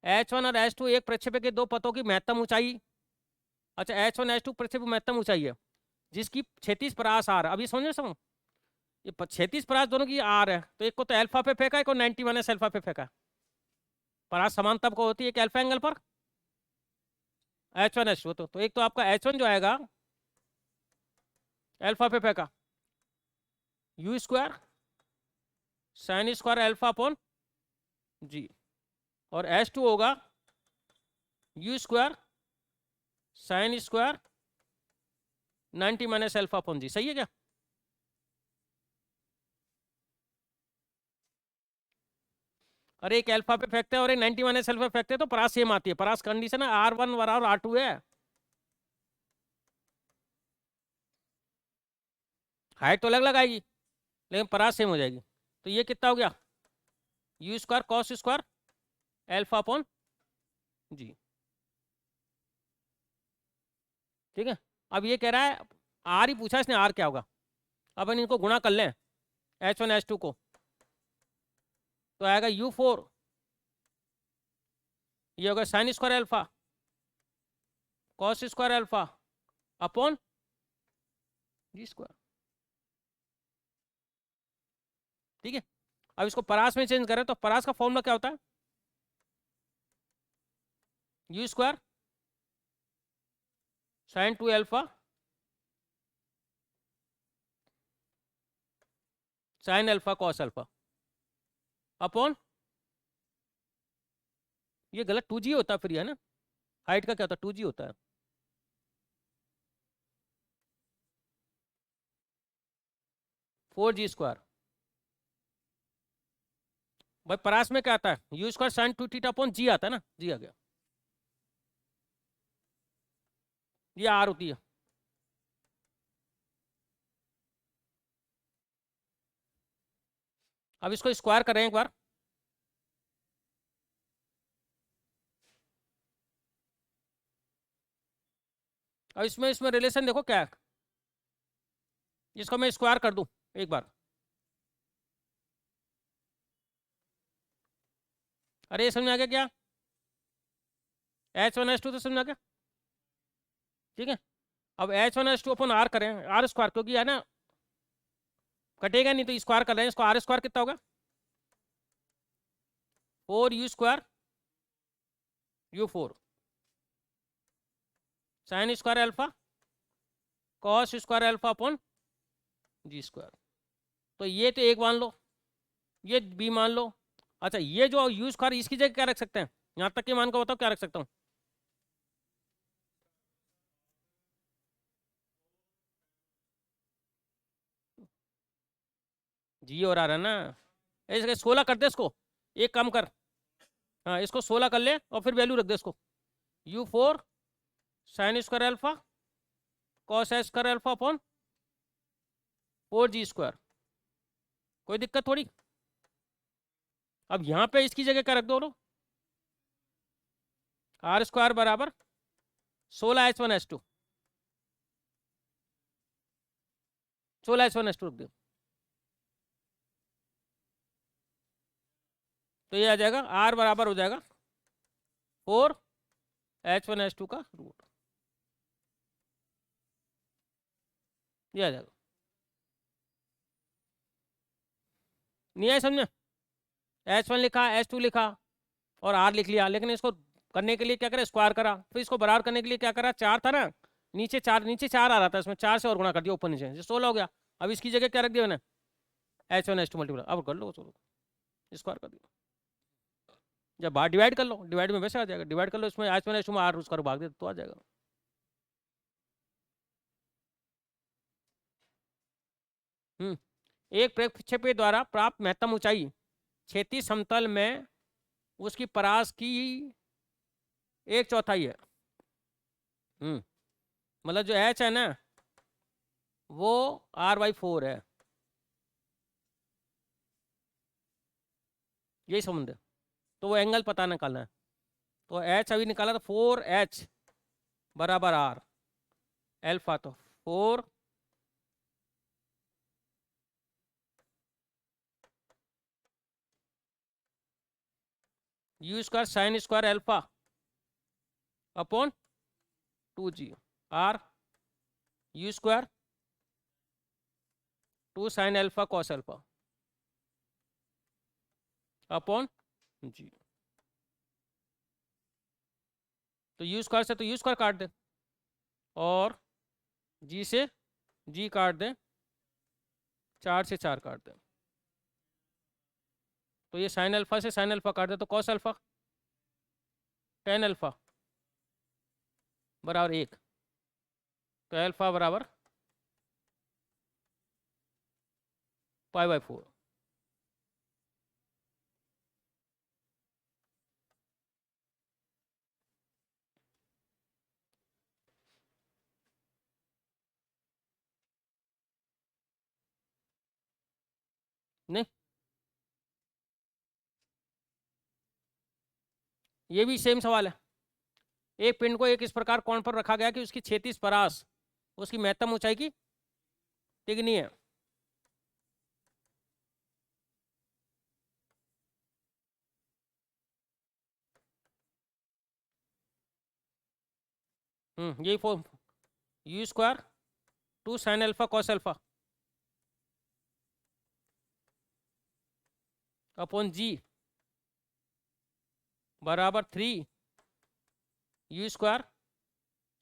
H1 और H2 एक प्रक्षेपक के दो पथों की महत्तम ऊंचाई, अच्छा H1 H2 प्रक्षेपक महत्तम ऊंचाई है जिसकी क्षैतिज परास आर, अभी समझ समझ ये क्षैतिज परास दोनों की आर है, तो एक को तो अल्फा पे फेंका, एक को 90 माइनस अल्फा पे फेंका, परास समान तब को होती है एक अल्फा एंगल पर, H1 H2, तो एक तो आपका H1 जो आएगा अल्फा पे फेंका u² sin² अल्फा अपॉन जी, और H2 होगा u² sin² 90 minus alpha upon जी, सही है क्या। अरे एक अल्फा पे फेंकते हैं और एक 90 माइनस अल्फा फेंकते हैं, तो परास सेम आती है, परास कंडीशन है R1 बराबर R2 है, हाइट तो अलग लगाएगी लेकिन परास सेम हो जाएगी, तो ये कितना हो गया u² cos² अल्फा अपॉन जी, ठीक है। अब ये कह रहा है आर ही पूछा इसने, आर क्या होगा, अब इनको गुणा कर लें H1 H2 को, तो आएगा u4, ये होगा sin² alpha cos² alpha upon g², ठीक है। अब इसको परास में चेंज करें तो परास का फॉर्मूला क्या होता है, u² sin² alpha sin alpha cos alpha upon, ये गलत 2g होता है फिर, है ना, हाइट का क्या होता है 2g होता है, 4g², भाई परास में क्या आता है u² sin 2θ अपॉन जी आता है ना, जी आ गया, ये आर होती है। अब इसको स्क्वायर करें एक बार, अब इसमें इसमें रिलेशन देखो क्या है, इसको मैं स्क्वायर कर दूं एक बार। अरे ये समझ में आ गया क्या? H1 H2 तो समझ में आ गया, ठीक है। अब H1 H2 अपन आर करें, आर स्क्वायर, क्योंकि है ना कटेगा नहीं तो स्क्वायर कर रहे हैं इसको। आर स्क्वायर कितना होगा? 4u² u4 sign square alpha cos square alpha upon g²। तो ये तो एक मान लो, ये बी मान लो। अच्छा ये जो u² इसकी जगह क्या रख सकते हैं? यहां तक के मान को बताओ क्या रख सकता हूँ? जी और आ रहा है ना, ऐसे 16 कर दे इसको, एक काम कर, हाँ इसको 16 कर ले और फिर वैल्यू रख दे इसको, u4 sign square alpha cos square alpha upon 4g²। कोई दिक्कत थोड़ी। अब यहाँ पे इसकी जगह क्या रख दो लो, आर स्क्वायर बराबर 16H1H2, 16H1H2 रख दो। तो ये आ जाएगा आर बराबर हो जाएगा 4H1H2 का रूट, ये आ जाएगा। नहीं आया समझे? H1 लिखा, H2 लिखा और R लिख लिया, लेकिन इसको करने के लिए क्या करा, स्क्वायर करा। फिर इसको बराबर करने के लिए क्या करा, 4 था ना, नीचे 4 आ रहा था, इसमें 4 से और गुणा कर दिया ऊपर नीचे, 16 हो गया। अब इसकी जगह क्या रख दिया मैंने, H1H2 मल्टीप्लाई, अब कर लो चलो स्क्वायर कर दिया। जब बाहर डिवाइड कर लो, डिवाइड में वैसे आ जाएगा, डिवाइड कर लो इसमें H1H2 में R उसका भाग दे तो आ जाएगा। एक प्रक्षेपी द्वारा प्राप्त महत्तम ऊंचाई क्षैतिज समतल में उसकी परास की 1/4 है। मतलब जो H है ना वो R/4 है, यही संबंध है। तो वो एंगल पता निकालना है, तो H अभी निकाला तो 4H बराबर R एल्फा, तो 4 u² sine square alpha upon 2g R u² 2 sine alpha cos alpha upon g. तो u² से तो u² काट दे और g से g काट दे, 4 से 4 काट दे, तो ये साइन अल्फा से साइन अल्फा काट दे तो कॉस अल्फा टेन अल्फा बराबर 1, तो अल्फा बराबर π/4। नहीं ये भी सेम सवाल है। एक पिंड को एक इस प्रकार कोण पर रखा गया कि उसकी क्षैतिज परास उसकी महत्तम ऊंचाई की तिगनी है। यही form, u² 2 sine alpha cos alpha upon g बराबर 3 u²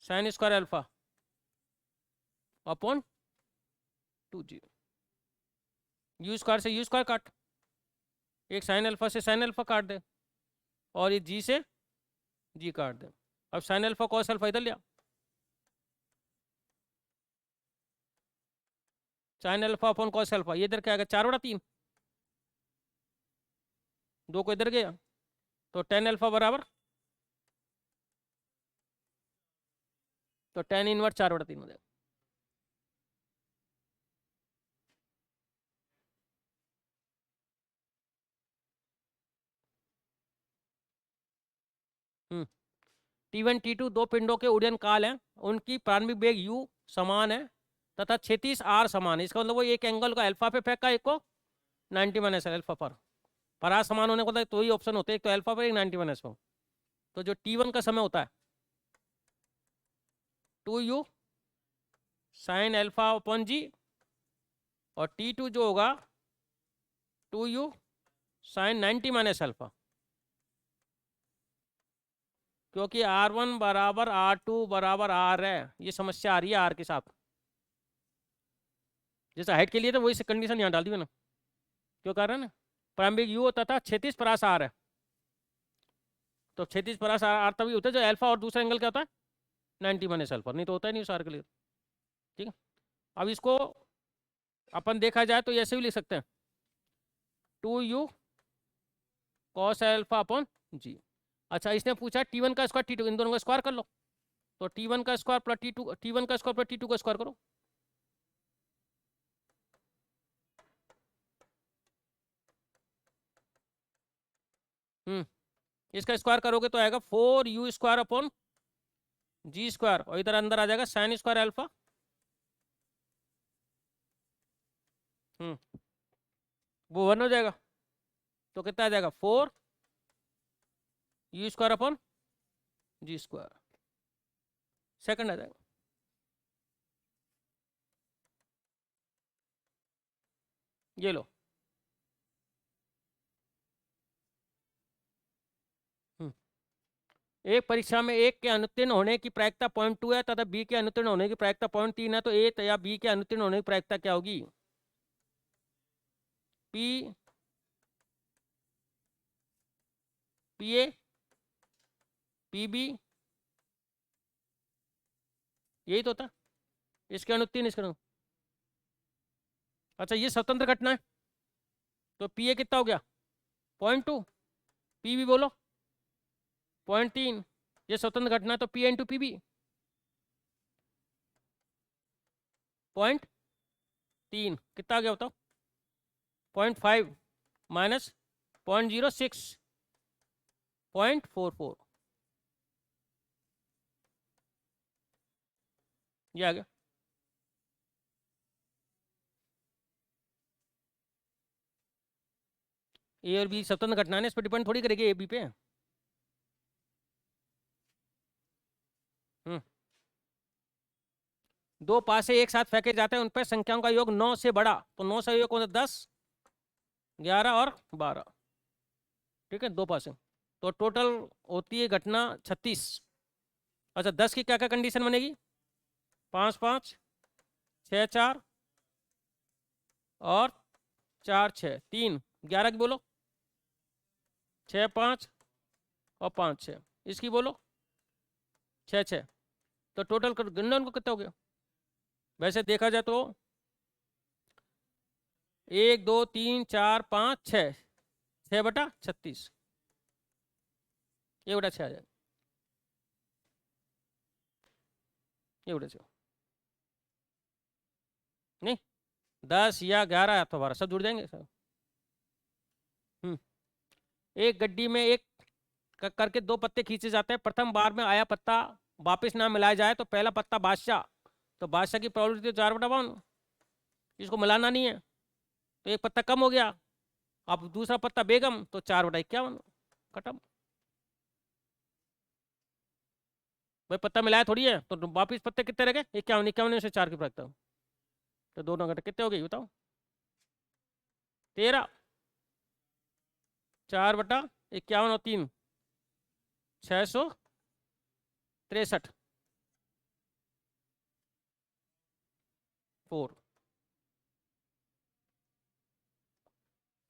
sine square alpha upon 2g। u² से u² काट, एक साइन अल्फा से साइन अल्फा काट दे और ये g से g काट दे। अब साइन अल्फा कॉस अल्फा इधर लिया, sine alpha upon cos alpha, ये इधर क्या आएगा 4/3, 2 को इधर गया तो टेन अल्फा बराबर, तो टेन इनवर्स 4/3 हो जाएगा। T1 T2 दो पिंडों के उड़न काल हैं, उनकी प्रारंभिक वेग u समान है, तथा क्षैतिज आर समान है। इसका मतलब वो एक एंगल को अल्फा पे फेंका, एक को 90 माइनस अल्फा पर आर समान होने को तो ही ऑप्शन होते हैं, एक तो अल्फा पर, एक 90 माइनस पर। तो जो T1 का समय होता है 2u साइन अल्फा अपॉन जी, और T2 जो होगा 2u साइन 90 माइनस अल्फा, क्योंकि R1 बराबर R2 बराबर R है। ये समस्या आ रही है R के साथ, जैसे हाइट के लिए तो वही कंडीशन यहाँ डाल दी मैंने। क्यों कर रहे हैं ना, प्रारंभिक u होता था क्षैतिज परास R है, तो क्षैतिज परास R तभी होता है जो अल्फा और दूसरा एंगल क्या होता है 90 माइनस अल्फा, नहीं तो होता ही नहीं उस R के लिए। ठीक है, अब इसको अपन देखा जाए तो ऐसे भी लिख सकते हैं 2u कॉस अल्फा अपॉन जी। अच्छा, इसने पूछा T1 का स्क्वायर T2, इन दोनों का स्क्वायर कर लो। तो T1 का स्क्वायर प्लस T1 का स्क्वायर प्लस T2 का स्क्वायर करो। इसका स्क्वायर करोगे तो आएगा 4u स्क्वायर अपॉन जी स्क्वायर, और इधर अंदर आ जाएगा साइन स्क्वायर अल्फा। वो 1 हो जाएगा, तो कितना आ जाएगा 4u स्क्वायर अपॉन जी स्क्वायर, सेकंड आ जाएगा। ये लो, एक परीक्षा में एक के अनुत्तीर्ण होने की प्रायिकता 0.2 है तथा बी के अनुत्तीर्ण होने की प्रायिकता 0.3 है, तो ए या बी के अनुत्तीर्ण होने की प्रायिकता क्या होगी? P P A P B, यही तो होता, इसके अनुत्तीर्ण इसके अनुत्तीर्ण। अच्छा, ये स्वतंत्र घटना है, तो पी ए कितना हो गया 0.2, पी बी बोलो 0.3, ये स्वतंत्र घटना है, तो P A into P B 0.3 कितना आ गया बताओ, 0.5 माइनस 0.06 0.44, ये आ गया। ए और बी स्वतंत्र घटना है, इस पर डिपेंड थोड़ी करेगी ए बी पे। दो पासे एक साथ फेंके जाते हैं, उन पर संख्याओं का योग 9 से बड़ा, तो 9 से योग 10 11 और 12, ठीक है, दो पासे, तो टोटल होती है घटना 36। अच्छा, 10 की क्या क्या कंडीशन बनेगी, 5 5 6 4 और 4 6 3, 11 की बोलो 6 5 और 5 6, इसकी बोलो 6 6, तो टोटल गिनना उनको कितना हो गया। वैसे देखा जाए तो 1 2 3 4 5 6, 6/36, 1/6 आ जाएगा, ये उड़े से नहीं 10 या 11 तो 12 सब जुड़ जाएंगे सब। एक गड्डी में एक करके दो पत्ते खींचे जाते हैं, प्रथम बार में आया पत्ता वापस ना मिलाया जाए तो पहला पत्ता बादशाह, तो बादशाह की प्रोबेबिलिटी 4/52, इसको मिलाना नहीं है, तो एक पत्ता कम हो गया, अब दूसरा पत्ता बेगम, तो 4/51 खत्म। भाई पत्ता मिलाया थोड़ी है, तो वापिस पत्ते कितने रह गए 51, 51 से 4 की प्राप्त, तो दोनों घंटे कितने हो गई बताओ 13, 4/51 और 3 663 4।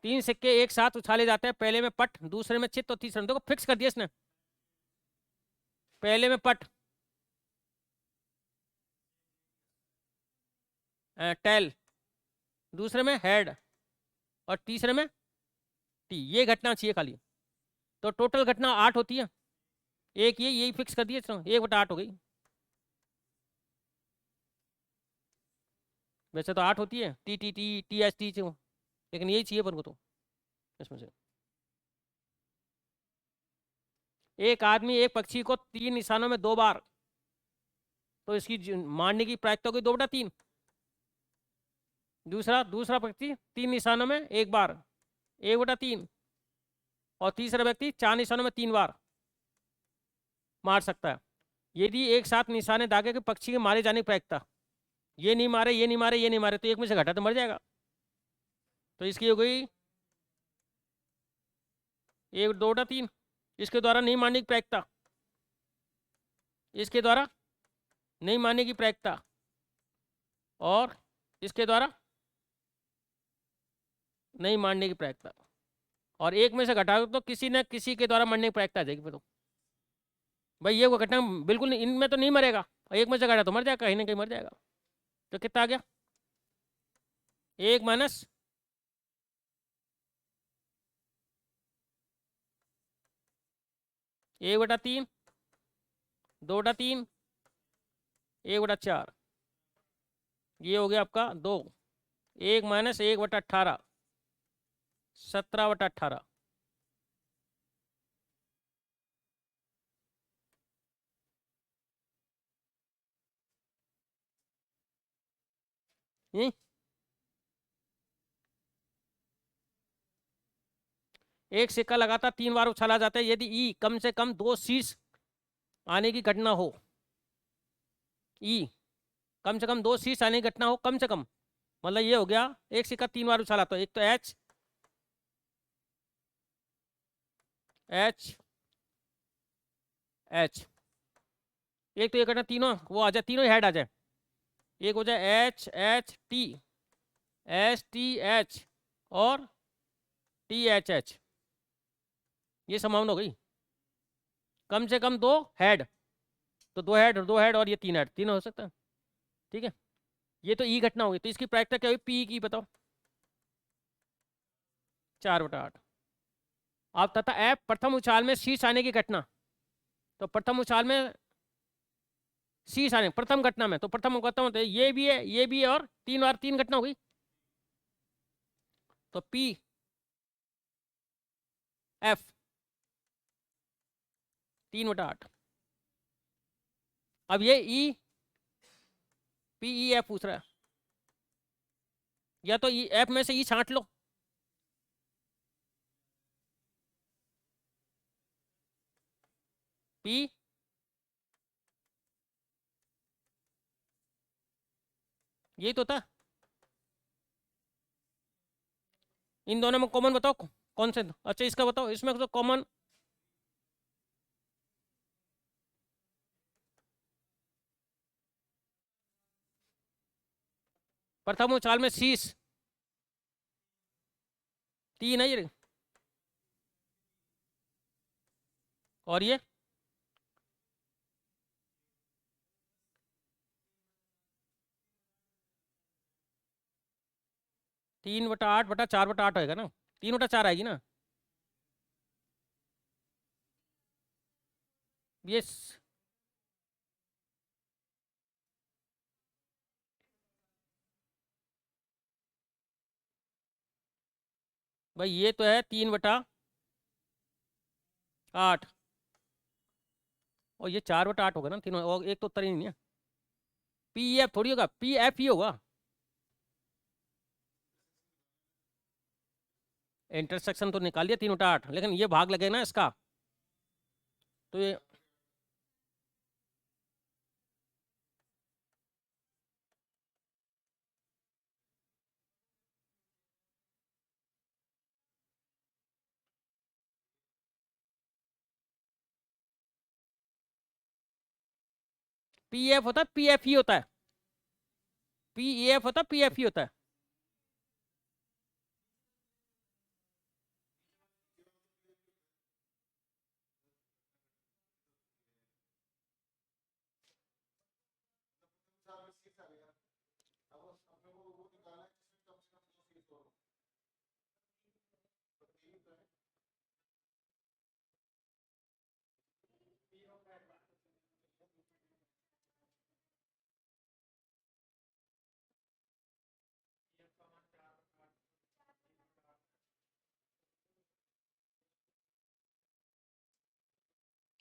3 सिक्के एक साथ उछाले जाते हैं, पहले में पट, दूसरे में चित और तीसरे में, देखो फिक्स कर दिया इसने, पहले में पट टेल, दूसरे में हेड और तीसरे में टी, ये घटना चाहिए खाली, तो टोटल घटना 8 होती है, एक ये यही फिक्स कर दिए, 1/8 हो गई, वैसे तो 8 होती है T T T T S T, लेकिन यही चाहिए अपन को, तो इसमें से एक आदमी एक पक्षी को 3 निशानों में 2 बार, तो इसकी मारने की प्रायिकता होगी 2/3, दूसरा दूसरा व्यक्ति 3 निशानों में एक बार 1/3, और तीसरा व्यक्ति 4 निशानों में 3 बार मार सकता है। यदि एक साथ निशाने दागे के पक्षी के मारे जाने की प्रायिकता, ये नहीं मारे ये नहीं मारे ये नहीं मारे, तो एक में से घटा तो मर जाएगा। तो इसकी हो गई 1/2/3। इसके द्वारा नहीं मारने की प्रायिकता, इसके द्वारा नहीं मारने की प्रायिकता, और इसके द्वारा नहीं मारने की प्रायिकता, और एक में से घटाओ तो किसी न किसी के द्वारा मरने की प्रायिकता आ जाएगी। फिर तो भाई ये वो घटना बिल्कुल नहीं, इनमें तो नहीं मरेगा, और एक में से घटा तो मर जाएगा, कहीं ना कहीं मर जाएगा। तो कितना आ गया? 1 माइनस एक बटा तीन, 2/3, 1/4, ये हो गया आपका 2। 1 माइनस 1/18, 17/18। एक सिक्का लगातार 3 बार उछाला जाता है यदि ई कम से कम 2 शीर्ष आने की घटना हो। ई कम से कम 2 शीर्ष आने की घटना हो, कम से कम, मतलब ये हो गया एक सिक्का 3 बार उछाला, तो एक तो एच एच एच, एक तो ये घटना तीनों वो आ जाए, तीनों हेड आ जाए, एक हो जाए H H T, H T H, और टी एच एच, ये संभावना हो गई। कम से कम 2 हेड, तो 2 हेड 2 हेड और ये 3 हेड, तीनों हो सकता है। ठीक है, ये तो ई घटना होगी, तो इसकी प्रायिकता क्या हुई पी की, बताओ? 4/8। अब तथा एफ प्रथम उछाल में शीर्ष आने की घटना, तो प्रथम उछाल में शीर्ष आने प्रथम घटना में, तो प्रथम घटना होता है ये भी है ये भी है, और 3 बार 3 घटना होगी, तो पी एफ 3/8। अब ये ई पी ई एफ पूछ रहा है, या तो ई एफ में से ई छांट लो, पी यही तो था। इन दोनों में कॉमन बताओ कौन से? अच्छा इसका बताओ, इसमें तो कॉमन प्रथम उछाल में शीश 3 है ये, और ये 3/8/4/8 होएगा ना, 3/4 आएगी ना ये। भाई ये तो है 3/8, और ये 4/8 होगा ना तीनों, और एक तो उत्तर ही नहीं है। पी एफ थोड़ी होगा, पी एफ ही होगा। इंटरसेक्शन तो निकाल दिया 3/8, लेकिन ये भाग लगे ना इसका, तो ये पी एफ होता है, पी एफ ही होता है, पी एफ होता है, पी एफ ही होता है।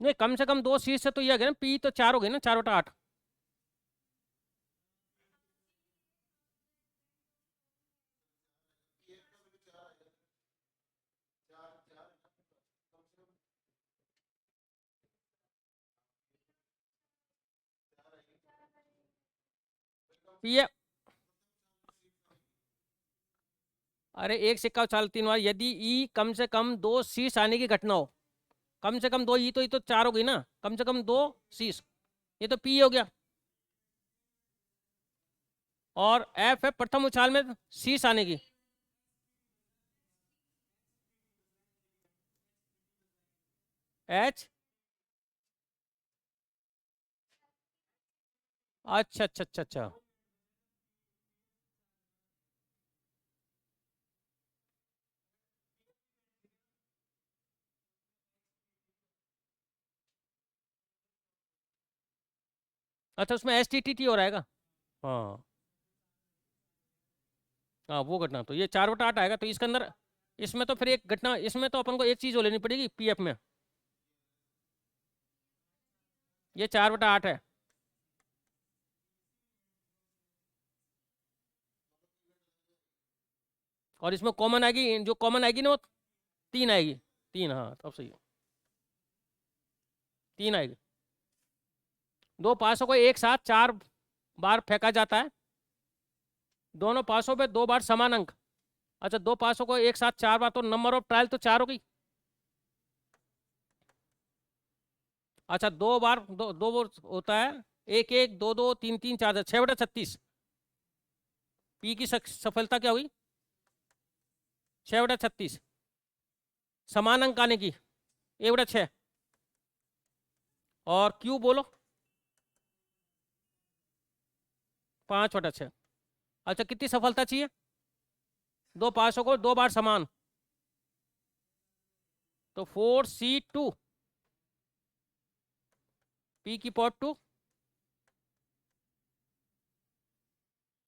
नहीं, कम से कम 2 शीर्ष से तो ये आ गया ना, पी तो 4 हो गए ना, 4/8। पीएफ, अरे एक सिक्का उछाल 3 बार, यदि ई कम से कम 2 शीश आने की घटना हो, कम से कम 2 ई, तो ये तो 4 हो गई ना, कम से कम 2 शीश, ये तो पी हो गया। और एफ है प्रथम उछाल में शीश आने की, एच, अच्छा अच्छा अच्छा अच्छा, अच्छा उसमें एस टी टी टी हो रहेगा। हाँ हाँ वो घटना, तो ये 4/8 आएगा, तो इसके अंदर, इसमें तो फिर एक घटना, इसमें तो अपन को एक चीज हो लेनी पड़ेगी पीएफ में, ये 4/8 है। और इसमें कॉमन आएगी, जो कॉमन आएगी ना वो 3 आएगी, 3, हाँ तब सही है, 3 आएगी। 2 पासों को एक साथ 4 बार फेंका जाता है, दोनों पासों पे 2 बार समान अंक, अच्छा 2 पासों को एक साथ 4 बार, तो नंबर ऑफ ट्रायल तो 4 हो गई। अच्छा 2 बार, दो दो बार होता है, 1 1 2 2 3 3 4 6/36, पी की सफलता क्या हुई, 6/36, समान अंक आने की 1/6, और क्यू बोलो 5/6। अच्छा कितनी सफलता चाहिए, 2 पासों को 2 बार समान, तो 4C2, पी की पॉट 2,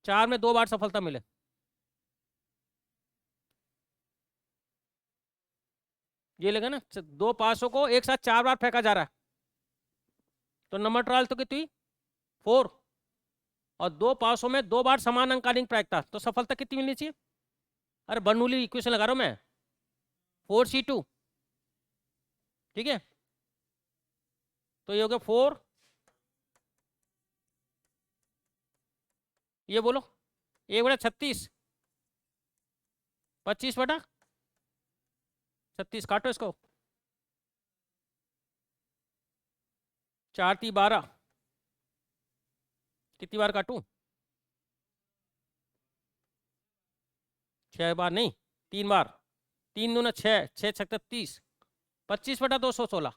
4 में 2 बार सफलता मिले, ये लगा ना, 2 पासों को एक साथ 4 बार फेंका जा रहा है, तो नंबर ट्रायल तो कितनी, 4, और 2 पासों में 2 बार समान अंकालिक प्रायिकता, तो सफलता कितनी मिलनी चाहिए, अरे बर्नौली इक्वेशन लगा रहा हूं मैं, 4C2, ठीक है, तो ये हो गया 4, ये बोलो 1/36, 25/36, काटो इसको, 4 × 12, कितनी बार काटूं, 6 बार नहीं, 3 बार, 3 दूना 6, 6 6 30, 25/216,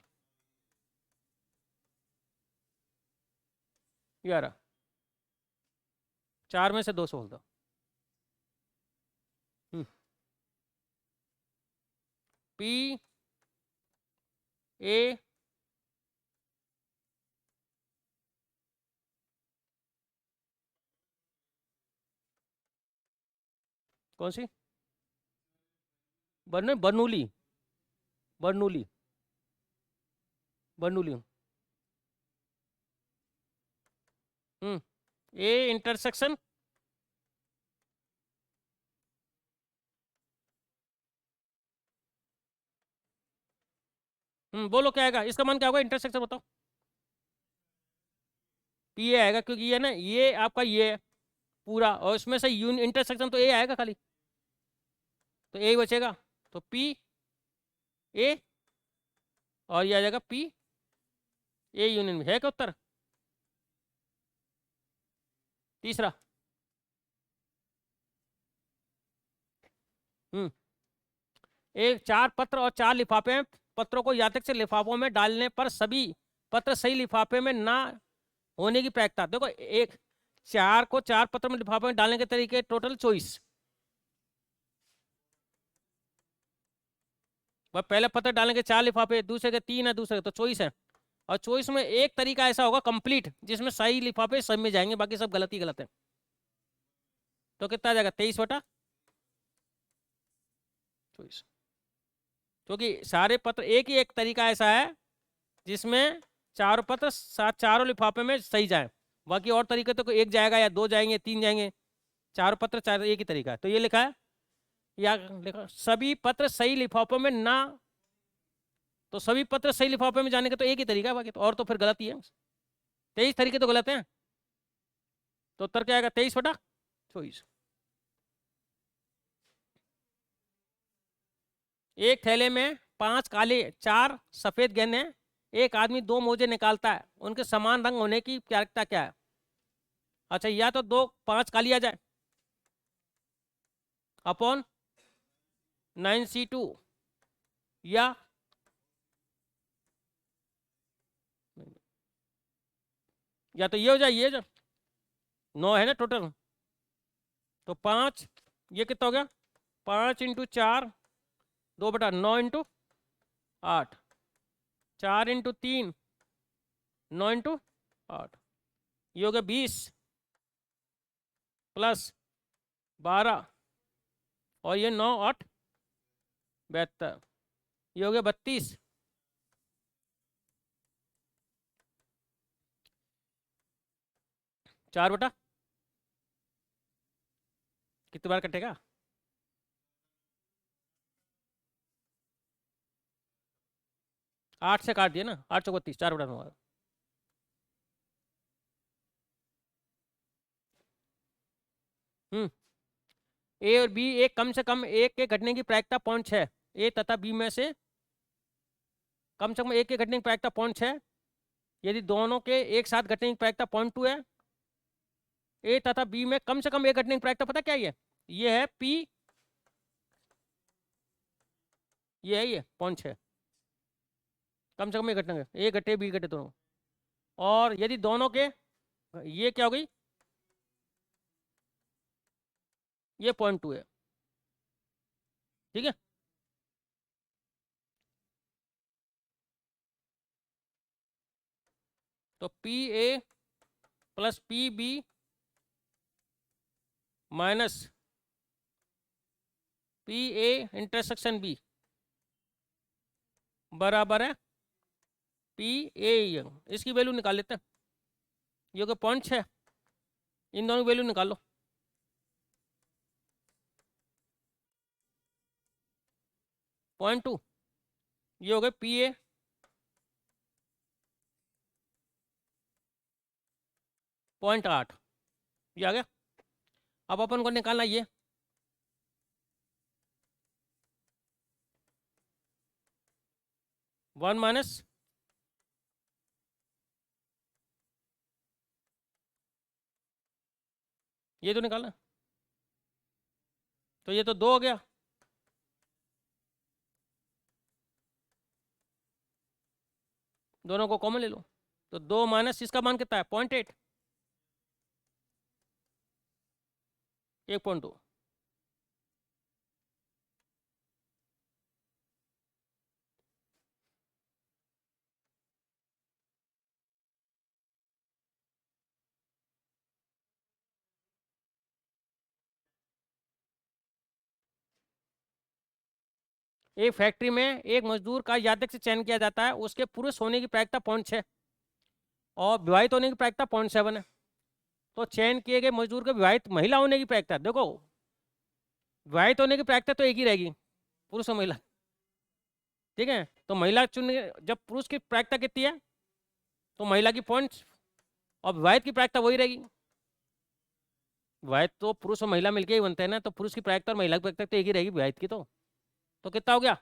11, 4 में से 2 बोल दो, पी ए कौन सी, Bernoulli, Bernoulli, Bernoulli, A intersection, बोलो क्या आएगा, इसका मान क्या होगा, इंटरसेक्शन बताओ, पी ए आएगा, क्योंकि ये ना, ये आपका ये है पूरा, और इसमें से इंटरसेक्शन तो ए आएगा खाली, तो ए बचेगा, तो पी ए, और ये आ जाएगा पी ए यूनियन में, है क्या उत्तर, तीसरा, एक 4 पत्र और 4 लिफाफे हैं, पत्रों को यादृच्छिक से लिफाफों में डालने पर सभी पत्र सही लिफाफे में ना होने की प्रायिकता, देखो एक 4 को 4 पत्र में लिफाफे में डालने के तरीके टोटल 24, वह पहले पत्र डालने के 4 लिफाफे, दूसरे के 3 है, दूसरे के तो 24 है, और 24 में एक तरीका ऐसा होगा कंप्लीट, जिसमें सही लिफाफे सब में जाएंगे, बाकी सब गलत ही गलत है, तो कितना आ जाएगा 23/24, क्योंकि सारे पत्र एक ही एक तरीका ऐसा है जिसमें चारों पत्र चारों लिफाफे में सही जाए, बाकी और तरीके तो एक जाएगा या 2 जाएंगे 3 जाएंगे, चारों पत्र चार एक ही तरीका है, तो ये लिखा है, या लिखा सभी पत्र सही लिफाफों में ना, तो सभी पत्र सही लिफाफे में जाने का तो एक ही तरीका है, बाकी तो और तो फिर गलत ही है, 23 तरीके तो गलत हैं, तो उत्तर क्या आएगा 23/24। एक थैले में 5 काले 4 सफेद गेंद हैं। एक आदमी 2 मोजे निकालता है, उनके समान रंग होने की प्रायिकता क्या है? अच्छा, या तो 2 5 काली आ जाए अपॉन 9C2, या तो ये हो जाए, ये जो 9 है ना टोटल, तो 5, ये कितना हो गया 5 × 4 2/9 × 8, 4 × 3 9 × 8, ये हो गया 20 + 12 और ये 9 8 72, ये हो गया 32। चार बटा कितनी बार कटेगा? 8 से काट दिया ना, 8 × 32, 4/9। ए और बी एक कम से कम एक के घटने की प्रायिकता 0.6, ए तथा बी में से कम से कम एक के घटने की प्रायिकता 0.6, यदि दोनों के एक साथ घटने की प्रायिकता 0.2 है। ए तथा बी में कम से कम एक घटने की प्रायिकता पता क्या है? ये है पी, ये है ये 0.6, कम से कम एक घटना, ए घटे बी घटे दोनों। और यदि दोनों के, ये क्या हो गई, ये 0.2 है, ठीक है। तो P A plus P B minus P A intersection B बराबर है पी ए। इसकी वैल्यू निकाल लेते हैं, ये हो गया 0.6, इन दोनों की वैल्यू निकाल लो। 0.2, ये हो गया पी ए 0.8, ये आ गया। अब अपन को निकालना ये 1 माइनस ये तो निकालना, तो ये तो 2 हो गया, दोनों को कॉमन ले लो, तो 2 माइनस इसका मान कितना है 0.8, 1.2। एक फैक्ट्री में एक मजदूर का यादृच्छिक से चयन किया जाता है, उसके पुरुष होने की प्रायिकता 0.6 और विवाहित होने की प्रायिकता 0.7 है। तो चयन किए गए मजदूर के विवाहित महिला होने की प्रायिकता, देखो विवाहित होने की प्रायिकता तो एक ही रहेगी, पुरुष और महिला, ठीक है। तो महिला चुनने, जब पुरुष की प्रायिकता कितनी है तो महिला की पॉइंट, और विवाहित की प्रायिकता वही रहेगी। विवाहित तो पुरुष और महिला मिलके ही बनते हैं ना, तो पुरुष की प्रायिकता और महिला की प्रायिकता तो एक ही रहेगी विवाहित की। तो कितना हो गया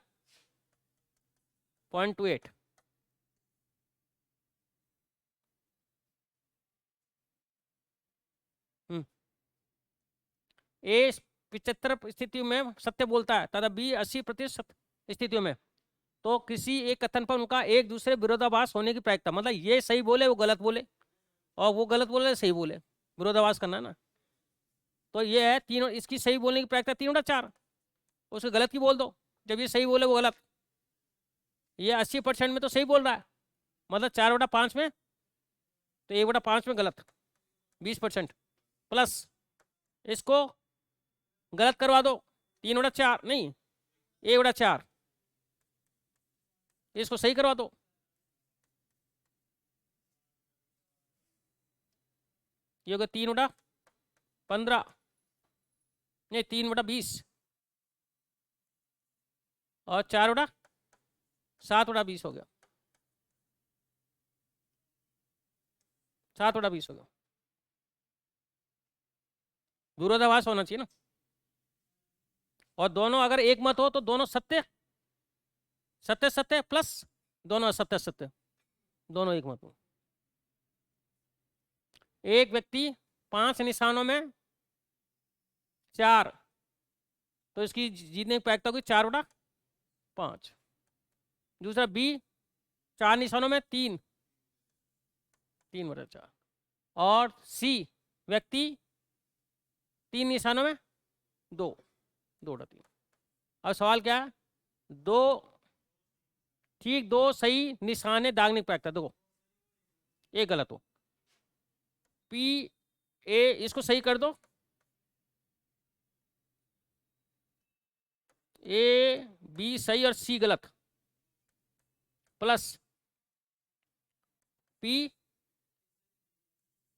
0.28। ए 75 स्थितियों में सत्य बोलता है तथा बी 80% स्थितियों में, तो किसी एक कथन पर उनका एक दूसरे विरोधाभास होने की प्रायिकता, मतलब ये सही बोले वो गलत बोले और वो गलत बोले सही बोले, विरोधाभास करना ना। तो ये है तीनों, इसकी सही बोलने की प्रायिकता 3/4, उसके गलत की बोल दो, जब ये सही बोले वो गलत। ये 80% में तो सही बोल रहा है, मतलब 4/5 में, तो 1/5 में गलत, 20%, प्लस इसको गलत करवा दो 3/4 नहीं 1/4, इसको सही करवा दो, ये होगा 3/15 नहीं 3/20 और 4/7/20 हो गया, 7/20 हो गया। विरोधाभास होना चाहिए ना। और दोनों अगर एक मत हो तो दोनों सत्य सत्य सत्य प्लस दोनों असत्य सत्य, दोनों एक मत हो। एक व्यक्ति 5 निशानों में 4, तो इसकी जीतने की प्रायिकता होगी 4/5। दूसरा बी 4 निशानों में 3, 3/4। और सी व्यक्ति 3 निशानों में 2, 2/3। अब सवाल क्या है, दो सही निशाने दागने की प्रायिकता। देखो एक गलत हो, पी ए इसको सही कर दो, ए बी सही और सी गलत, प्लस पी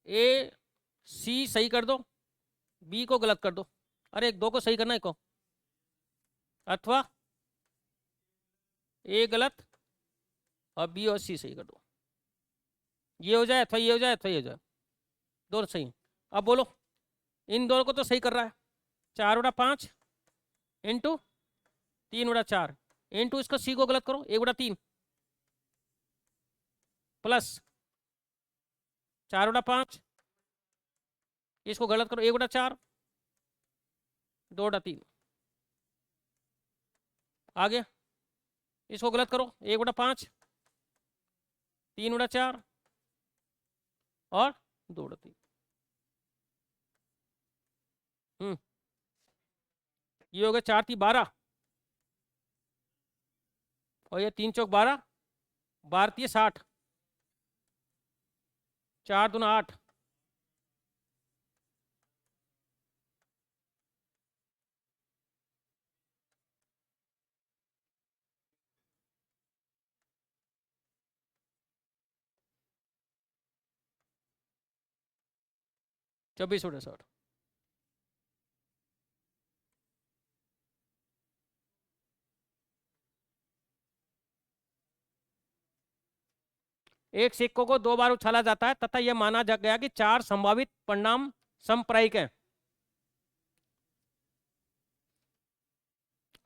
ए सी सही कर दो, बी को गलत कर दो। अरे एक दो को सही करना है को, अथवा ए गलत और बी और सी सही कर दो। ये हो जाए अथवा ये हो जाए अथवा ये हो जाए, दोनों सही। अब बोलो इन दोनों को तो सही कर रहा है, 4/5 इंटू 3/4 इंटू इसको सी को गलत करो 1/3 प्लस 4/5 इसको गलत करो 1/4 2/3 आ गया। इसको गलत करो 1/5 3/4 और 2/3। ये हो गया 4 × 12 और ये 3 × 12, 12 × 60, 4 × 2 = 8। चौबीस 60। एक सिक्कों को 2 बार उछाला जाता है तथा यह माना जा गया कि 4 संभावित परिणाम समप्रायिक हैं।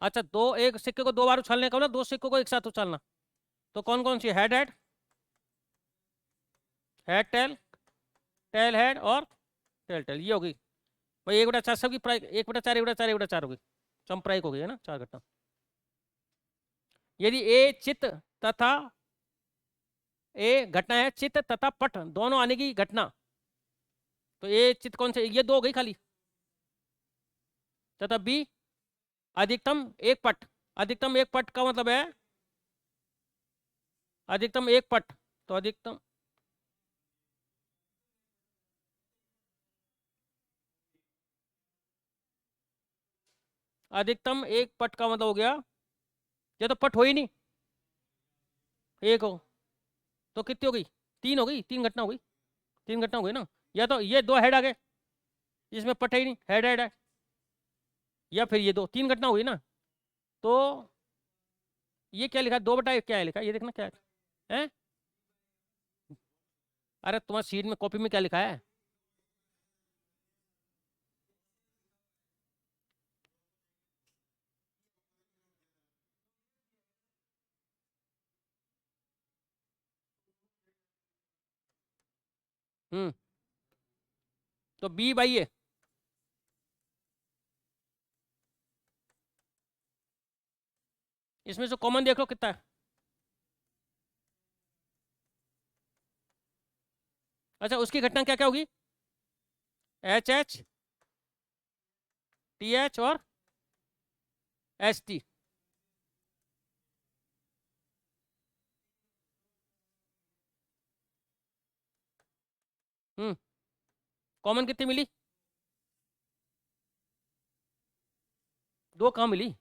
अच्छा, एक सिक्के को 2 बार उछालने का मतलब 2 सिक्कों को एक साथ उछालना। तो कौन कौन सी, head head, head tail, tail head और टेल टेल, ये होगी भाई 1/4 सबकी प्राइक, 1/4 1/4 1/4 होगी, समप्रायिक हो गई है ना 4 घटना। यदि ए चित्त तथा ए घटना है चित्त तथा पट दोनों आने की घटना, तो ए चित्त कौन से, ये 2 हो गई खाली, तथा बी अधिकतम एक पट। अधिकतम एक पट का मतलब है अधिकतम एक पट, तो अधिकतम एक पट का मतलब हो गया, ये तो पट हो ही नहीं, एक हो तो कितनी हो गई, 3 हो गई, 3 घटना हो गई, 3 घटना हो गई ना। या तो ये 2 हेड आ गए, इसमें पट है ही नहीं, हेड हेड है, या फिर ये 2, 3 घटना हुई ना। तो ये क्या लिखा है, 2/1 क्या है लिखा है, ये देखना क्या है? अरे तुम्हारी सीट में कॉपी में क्या लिखा है? हम्म, तो B/A, इसमें से कॉमन देख लो कितना है। अच्छा, उसकी घटना क्या क्या होगी, HH TH और ST। कॉमन कितनी मिली, 2 कहाँ मिली?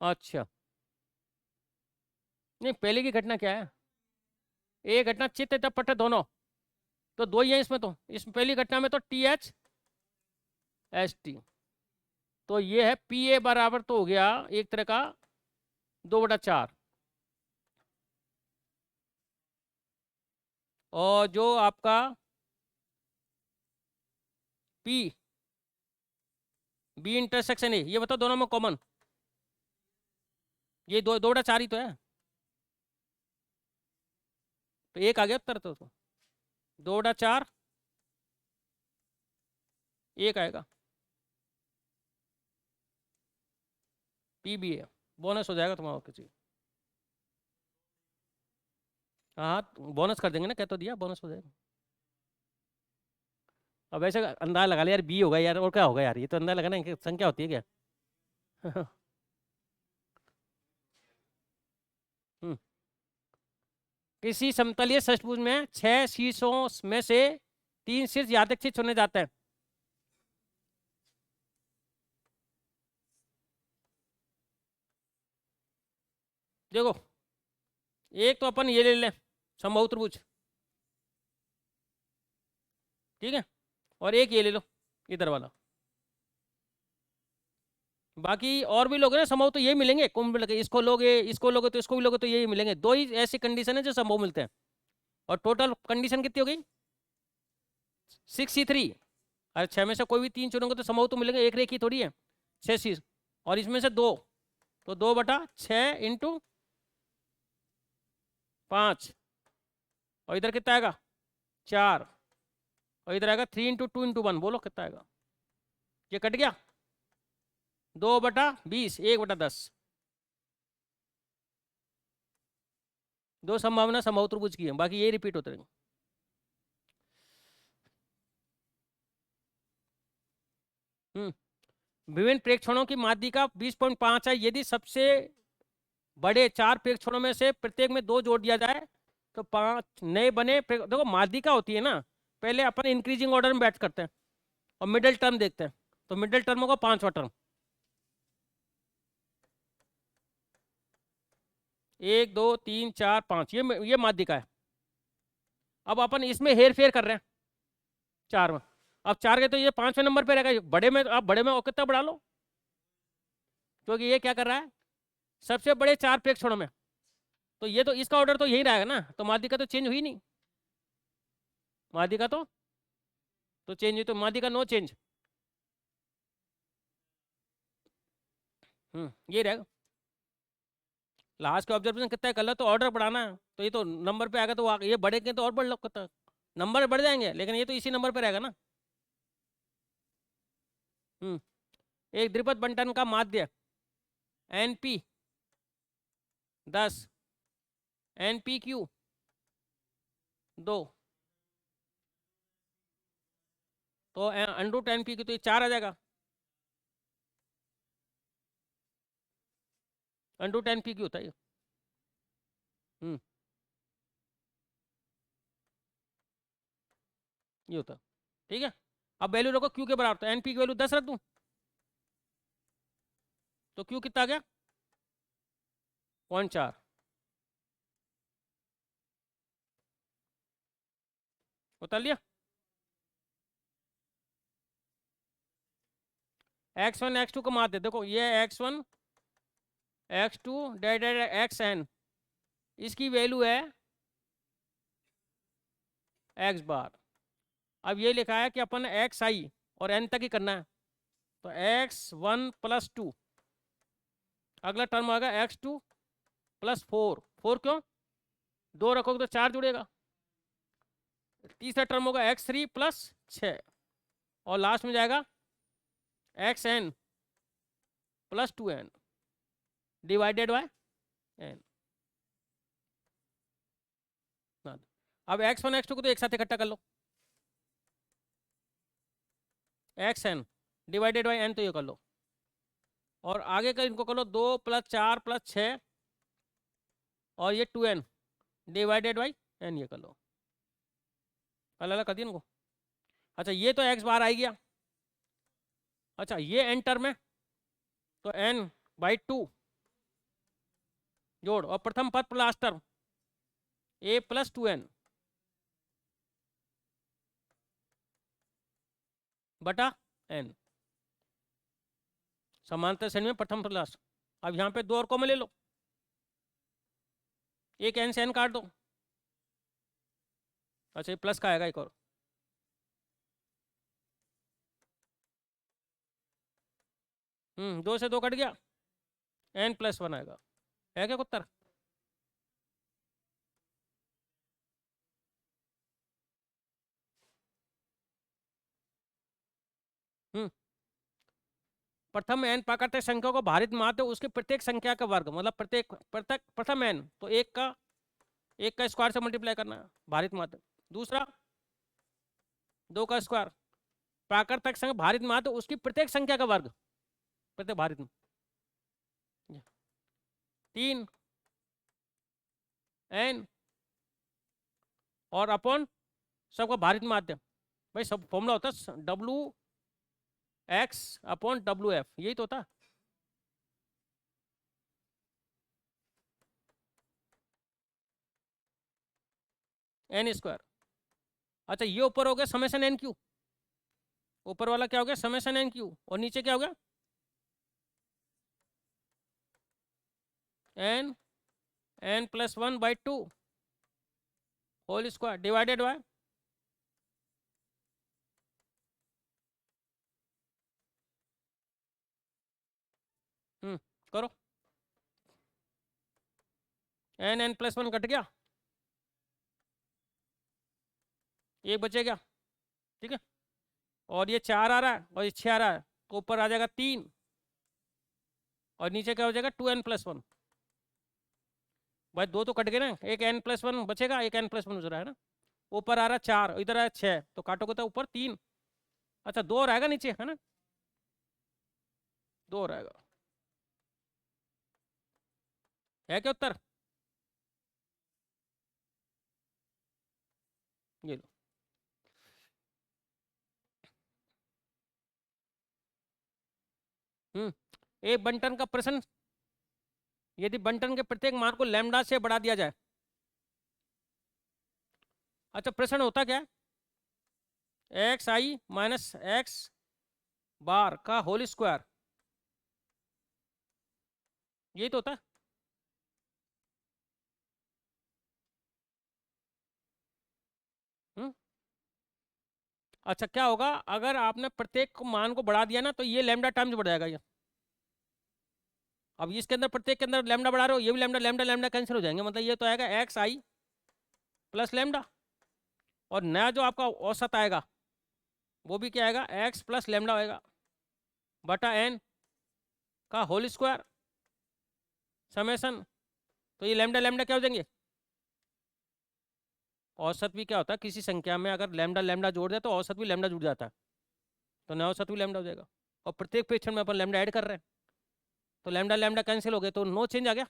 अच्छा, नहीं पहले की घटना क्या है, एक घटना चित्त तथा पट दोनों, तो 2 ही है इसमें, तो इस पहली घटना में तो TH ST, तो ये है PA बराबर तो हो गया एक तरह का 2/4। और जो आपका पी बी इंटरसेक्शन ए, ये बताओ दोनों में कॉमन, ये दो 2/4 ही तो है, तो एक आ गया उत्तर, तो 2/4 एक आएगा, पी बी है, बोनस हो जाएगा तुम्हारा किसी। हाँ बोनस कर देंगे ना, कह तो दिया बोनस हो जाएगा। अब वैसे अंदाजा लगा लिया यार, बी होगा यार, और क्या होगा यार, ये तो अंदाजा लगाना है कि संख्या होती है क्या। हम्म, किसी समतलीय षट्भुज में 6 शीर्षों में से 3 शीर्ष यादृच्छिक चुने जाते हैं। देखो एक तो अपन ये ले लें, समबाहु त्रिभुज, ठीक है, और एक ये ले लो इधर वाला, बाकी और भी लोग हैं ना समबाहु, तो ये मिलेंगे कुंभ लगे, इसको लोगे तो इसको भी लोगे तो यही मिलेंगे, दो ही ऐसी कंडीशन है जो समबाहु मिलते हैं। और टोटल कंडीशन कितनी हो गई, 6C3। अरे 6 में से कोई भी 3 चुनोगे तो समबाहु तो मिलेंगे, एक रेखी थोड़ी है 6 और इसमें से 2, तो 2/6 इंटू 5, और इधर कितना आएगा 4, और इधर आएगा 3 इंटू 2 इंटू 1, बोलो कितना आएगा, ये कट गया 2/20, 1/10। दो संभावना समबाहु त्रिभुज की है, बाकी ये रिपीट होते रहेंगे। विभिन्न प्रेक्षणों की माध्यिका 20.5 है, यदि सबसे बड़े 4 प्रेक्षणों में से प्रत्येक में 2 जोड़ दिया जाए तो 5 नए बने देखो माध्यिका होती है ना, पहले अपन इंक्रीजिंग ऑर्डर में बैठ करते हैं और मिडिल टर्म देखते हैं, तो मिडिल टर्म होगा 5वां टर्म, 1 2 3 4 5, ये माध्यिका है। अब अपन इसमें हेर फेर कर रहे हैं 4 में, अब 4 के तो ये 5वें नंबर पे रहेगा, बड़े में आप बड़े में और कितना बढ़ा लो, क्योंकि ये क्या कर रहा है सबसे बड़े 4 प्रेक्षणों में, तो ये तो इसका ऑर्डर तो यही रहेगा ना, तो माध्यिका तो चेंज हुई नहीं, माध्यिका तो चेंज हुई, तो माध्यिका नो चेंज। ये रहेगा लास्ट का ऑब्जर्वेशन कितना कर लो, तो ऑर्डर बढ़ाना है, तो ये तो नंबर पे आएगा, तो ये बढ़ेंगे तो और बढ़ लो, कितना नंबर बढ़ जाएंगे, लेकिन ये तो इसी नंबर पे रहेगा ना। एक द्विपद बंटन का माध्य NP 10, NPQ 2, तो √10P तो ये 4 आ जाएगा, √10P होता है ये। ये होता, ठीक है। अब वैल्यू रखो Q के बराबर, तो NP की वैल्यू 10 रख दूं, तो Q कितना आ गया 0.4, बता लिया। x1 x2 को मार दे, देखो ये x1 x2 xn, इसकी वैल्यू है x बार। अब ये लिखा है कि अपन xi और n तक ही करना है, तो x1 + 2, अगला टर्म आएगा x2 + 4, 4 क्यों 2 रखोगे तो 4 जुड़ेगा, तीसरा टर्म होगा x3 + 6, और लास्ट में जाएगा xn + 2n divided by n। अब x1 x2 को तो एक साथ इकट्ठा कर लो, xn डिवाइडेड बाय n, तो ये कर लो, और आगे का इनको कर लो 2 + 4 + 6, और ये 2n डिवाइडेड बाई n, ये कर लो, अलग अलग कर दिया इनको। अच्छा ये तो x बार आ गया, अच्छा ये n टर्म है, तो n/2 जोड़, और प्रथम पद प्लस टर्म a + 2n बटा n, समांतर श्रेणी में प्रथम प्लस। अब यहाँ पे 2 और कॉमन ले लो, एक n से n काट दो, अच्छा ये प्लस का आएगा एक और, दो से दो कट गया, n+1 आएगा। है क्या उत्तर? हम्म प्रथम n प्राकृतिक संख्या को भारित मात्र उसके प्रत्येक संख्या का वर्ग, मतलब प्रत्येक प्रत्येक प्रथम n तो एक का स्क्वायर से मल्टीप्लाई करना है भारित मात्र। दूसरा दो का स्क्वायर, प्राकृतिक संख्या भारित मात्र उसकी प्रत्येक संख्या का वर्ग, प्रत्येक भारित में। तीन n और अपॉन सबका भारित माध्य, भाई सब फॉर्मूला होता है WX/WF, यही तो होता। n²। अच्छा ये ऊपर हो गया समेशन n क्यू, ऊपर वाला क्या हो गया समेशन n क्यू, और नीचे क्या हो गया n+1/2 whole square divided by करो, n+1 कट गया, एक बचे गया, ठीक है। और ये 4 आ रहा है और ये 6 आ रहा है, तो ऊपर आ जाएगा 3 और नीचे क्या हो जाएगा 2n+1। भाई दो तो कट गए ना, एक n+1 बचेगा, एक n+1 उधर है ना, ऊपर आ रहा 4 इधर आया 6, तो काटोगे तो ऊपर 3। अच्छा 2 रहेगा नीचे है ना, 2 रहेगा। है क्या उत्तर? ये लो। एक बंटन का प्रश्न, यदि बंटन के प्रत्येक मान को लैम्डा से बढ़ा दिया जाए। अच्छा प्रश्न होता क्या है, xi-x का होल स्क्वायर, यही तो होता है। अच्छा क्या होगा अगर आपने प्रत्येक मान को बढ़ा दिया ना, तो ये लैम्डा टाइम्स बढ़ जाएगा ये। अब इसके अंदर प्रत्येक के अंदर लैम्डा बढ़ा रहे हो, ये भी लैम्डा लैम्डा लैम्डा कैंसिल हो जाएंगे, मतलब ये तो आएगा xi+λ, और नया जो आपका औसत आएगा वो भी क्या आएगा x+λ आएगा बटा n का होल स्क्वायर समेशन। तो ये लैम्डा लैम्डा क्या हो जाएंगे, औसत भी क्या होता है किसी संख्या में अगर लैम्डा लैम्डा जोड़ दे तो औसत भी लैम्डा जुड़ जाता है, तो नया औसत भी लैम्डा हो जाएगा। और प्रत्येक प्रेक्षण में अपन लैम्डा ऐड कर रहे हैं, तो लैम्डा लैम्डा कैंसिल हो गए, तो नो चेंज आ गया,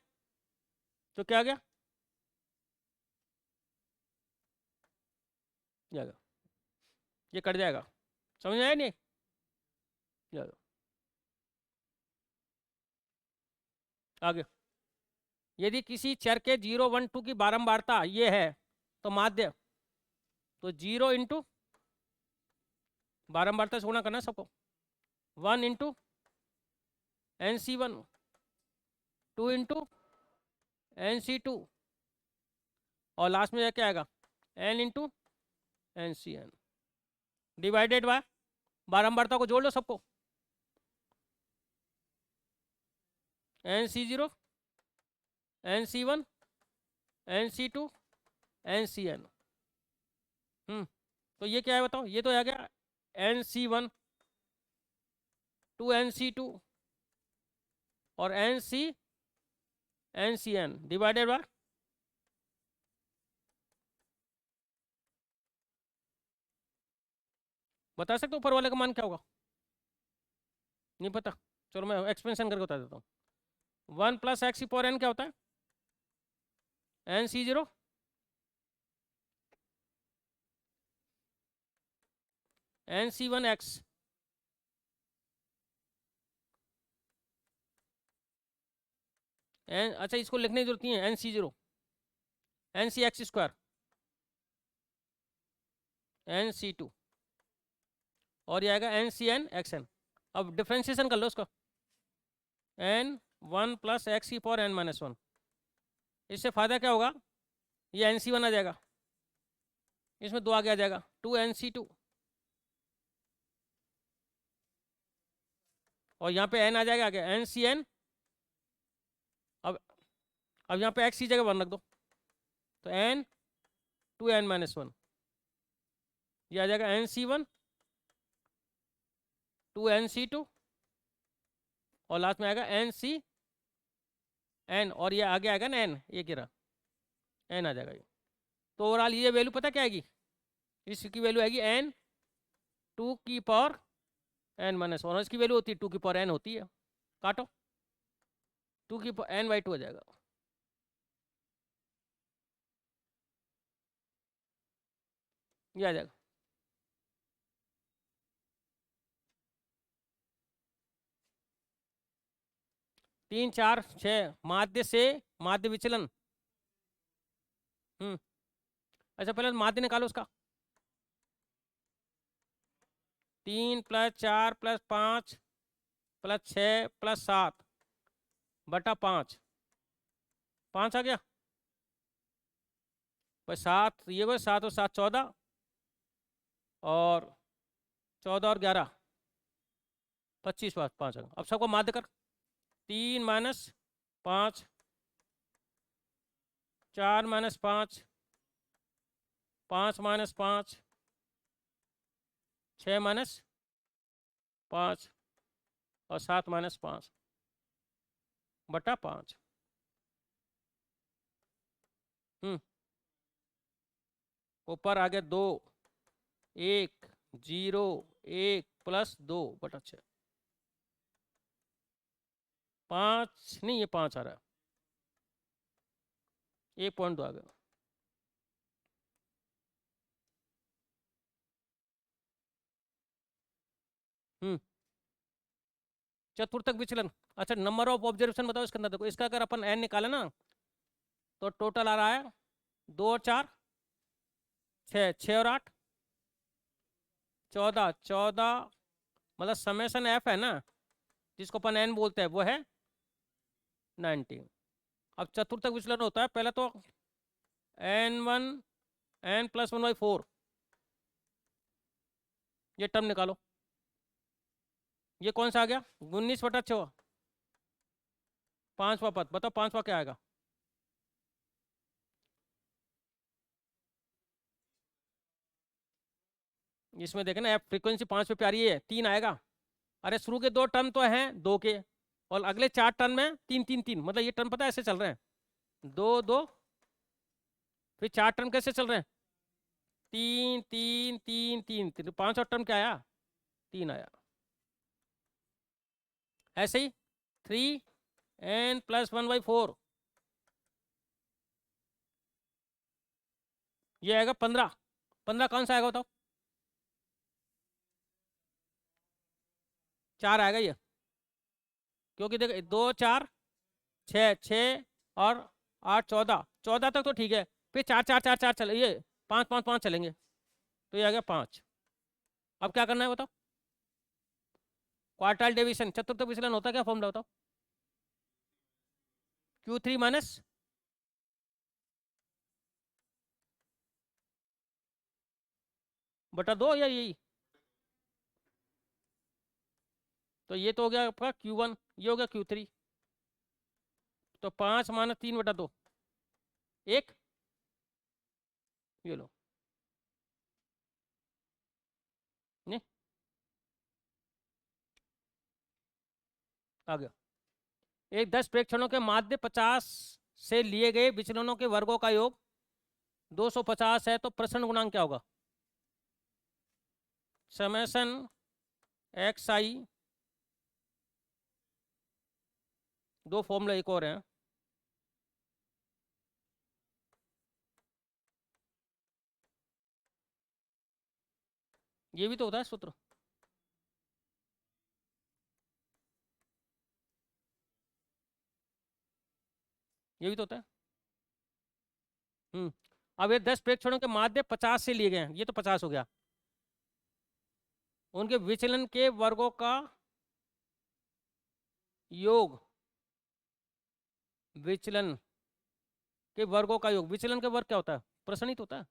तो क्या आ गया जाएगा, ये कट जाएगा। समझ में आया नहीं? जाएगा आगे, यदि किसी चर के 0 1 2 की बारंबारता ये है तो माध्य, तो 0 इंटू बारंबारता से गुणा करना सबको, 1 इंटू NC1, 2 इंटू NC2, और लास्ट में क्या आएगा n into NCN divided by बारंबारता को जोड़ लो सबको, NC0 NC1 NC2 NCN। तो ये क्या है बताओ, ये तो आ गया NC1 2 NC2 और NCN डिवाइडेड बाय, बता सकते हो ऊपर वाले का मान क्या होगा? नहीं पता, चलो मैं एक्सपेंशन करके बता देता हूँ। 1+x⁴n क्या होता है NC0 NC1x अच्छा इसको लिखने की जरूरत नहीं है, NC0 NCx² NC2 और ये आएगा NCN/xn। अब डिफ्रेंशिएशन कर लो उसका, n1+x⁴n-1, इससे फायदा क्या होगा, ये NC1 आ जाएगा इसमें 2 आगे आ जाएगा 2nc2 और यहाँ पे n आ जाएगा आगे ncn। अब यहाँ पे x की जगह 1 रख दो तो n 2n-1 ये आ जाएगा nc1 2nc2 और लास्ट में आएगा ncn और ये आगे आएगा ना n, ये गिरा n आ जाएगा ये। तो ओवरऑल ये वैल्यू पता क्या आएगी, इसकी वैल्यू आएगी n 2 की पावर n-1 और इसकी वैल्यू होती है 2 की पावर n होती है, काटो 2 की पावर n/2 हो जाएगा। ये आ जाएगा 3 4 6 माध्य से माध्य विचलन। अच्छा पहले माध्य निकालो उसका 3 + 4 + 5 + 6 + 7 बटा 5 आ गया भाई 7 ये कोई 7 और 7 14 और 14 और 11 25 5 आ गया। अब सबको माध्य कर 3 - 5 4 - 5 5 - 5 6 - 5 और 7 - 5 बटा 5। ऊपर आ गया 2 1 0 1 + 2 बटा 6 5 नहीं ये 5 आ रहा है 1.2 आ गया। चतुर्थक विचलन। अच्छा नंबर ऑफ ऑब्जर्वेशन बताओ इसके अंदर, देखो इसका अगर अपन n निकाले ना तो टोटल आ रहा है 2 और 4 6 6 और 8 14 14 मतलब समेशन f है ना जिसको अपन n बोलते हैं वो है 19। अब चतुर्थक विचलन होता है पहले तो n1 n + 1/4 ये टर्म निकालो, ये कौन सा आ गया 19/6 5वां पद, बताओ 5वां क्या आएगा। इसमें देखे ना फ्रीक्वेंसी 5 पे प्यारी है 3 आएगा। अरे शुरू के 2 टर्म तो हैं 2 के और अगले 4 टर्म में 3 3 3 मतलब ये टर्म पता है ऐसे चल रहे हैं 2 2 फिर 4 टर्म कैसे चल रहे हैं 3 3 3 3 3 5 और टर्म क्या आया 3 आया। ऐसे ही 3n + 1/4 ये आएगा 15 15 कौन सा आएगा बताओ 4 आएगा ये क्योंकि देख 2 4 6 6 और 8 14 14 तक तो ठीक है फिर 4 4 4 4 चले ये 5 5 5 चलेंगे तो ये आ गया 5। अब क्या करना है बताओ क्वार्टाइल डिवीजन चतुर्थ विचलन होता है क्या फॉर्मूला बताओ Q3 - बटा 2 या यही तो ये तो हो गया आपका Q1 ये हो गया Q3 तो 5 - 3 बटा 2 1 ये लो नहीं आ गया। एक 10 प्रेक्षणों के माध्य 50 से लिए गए विचलनों के वर्गों का योग 250 है तो प्रसरण गुणांक क्या होगा समेशन xi। दो फॉर्मूला एक और हैं ये भी तो होता है सूत्र ये भी तो होता है। अब ये 10 प्रेक्षणों के माध्य 50 से लिए गए हैं ये तो 50 हो गया उनके विचलन के वर्गों का योग विचलन के वर्गों का योग विचलन के वर्ग क्या होता है प्रसरणित होता है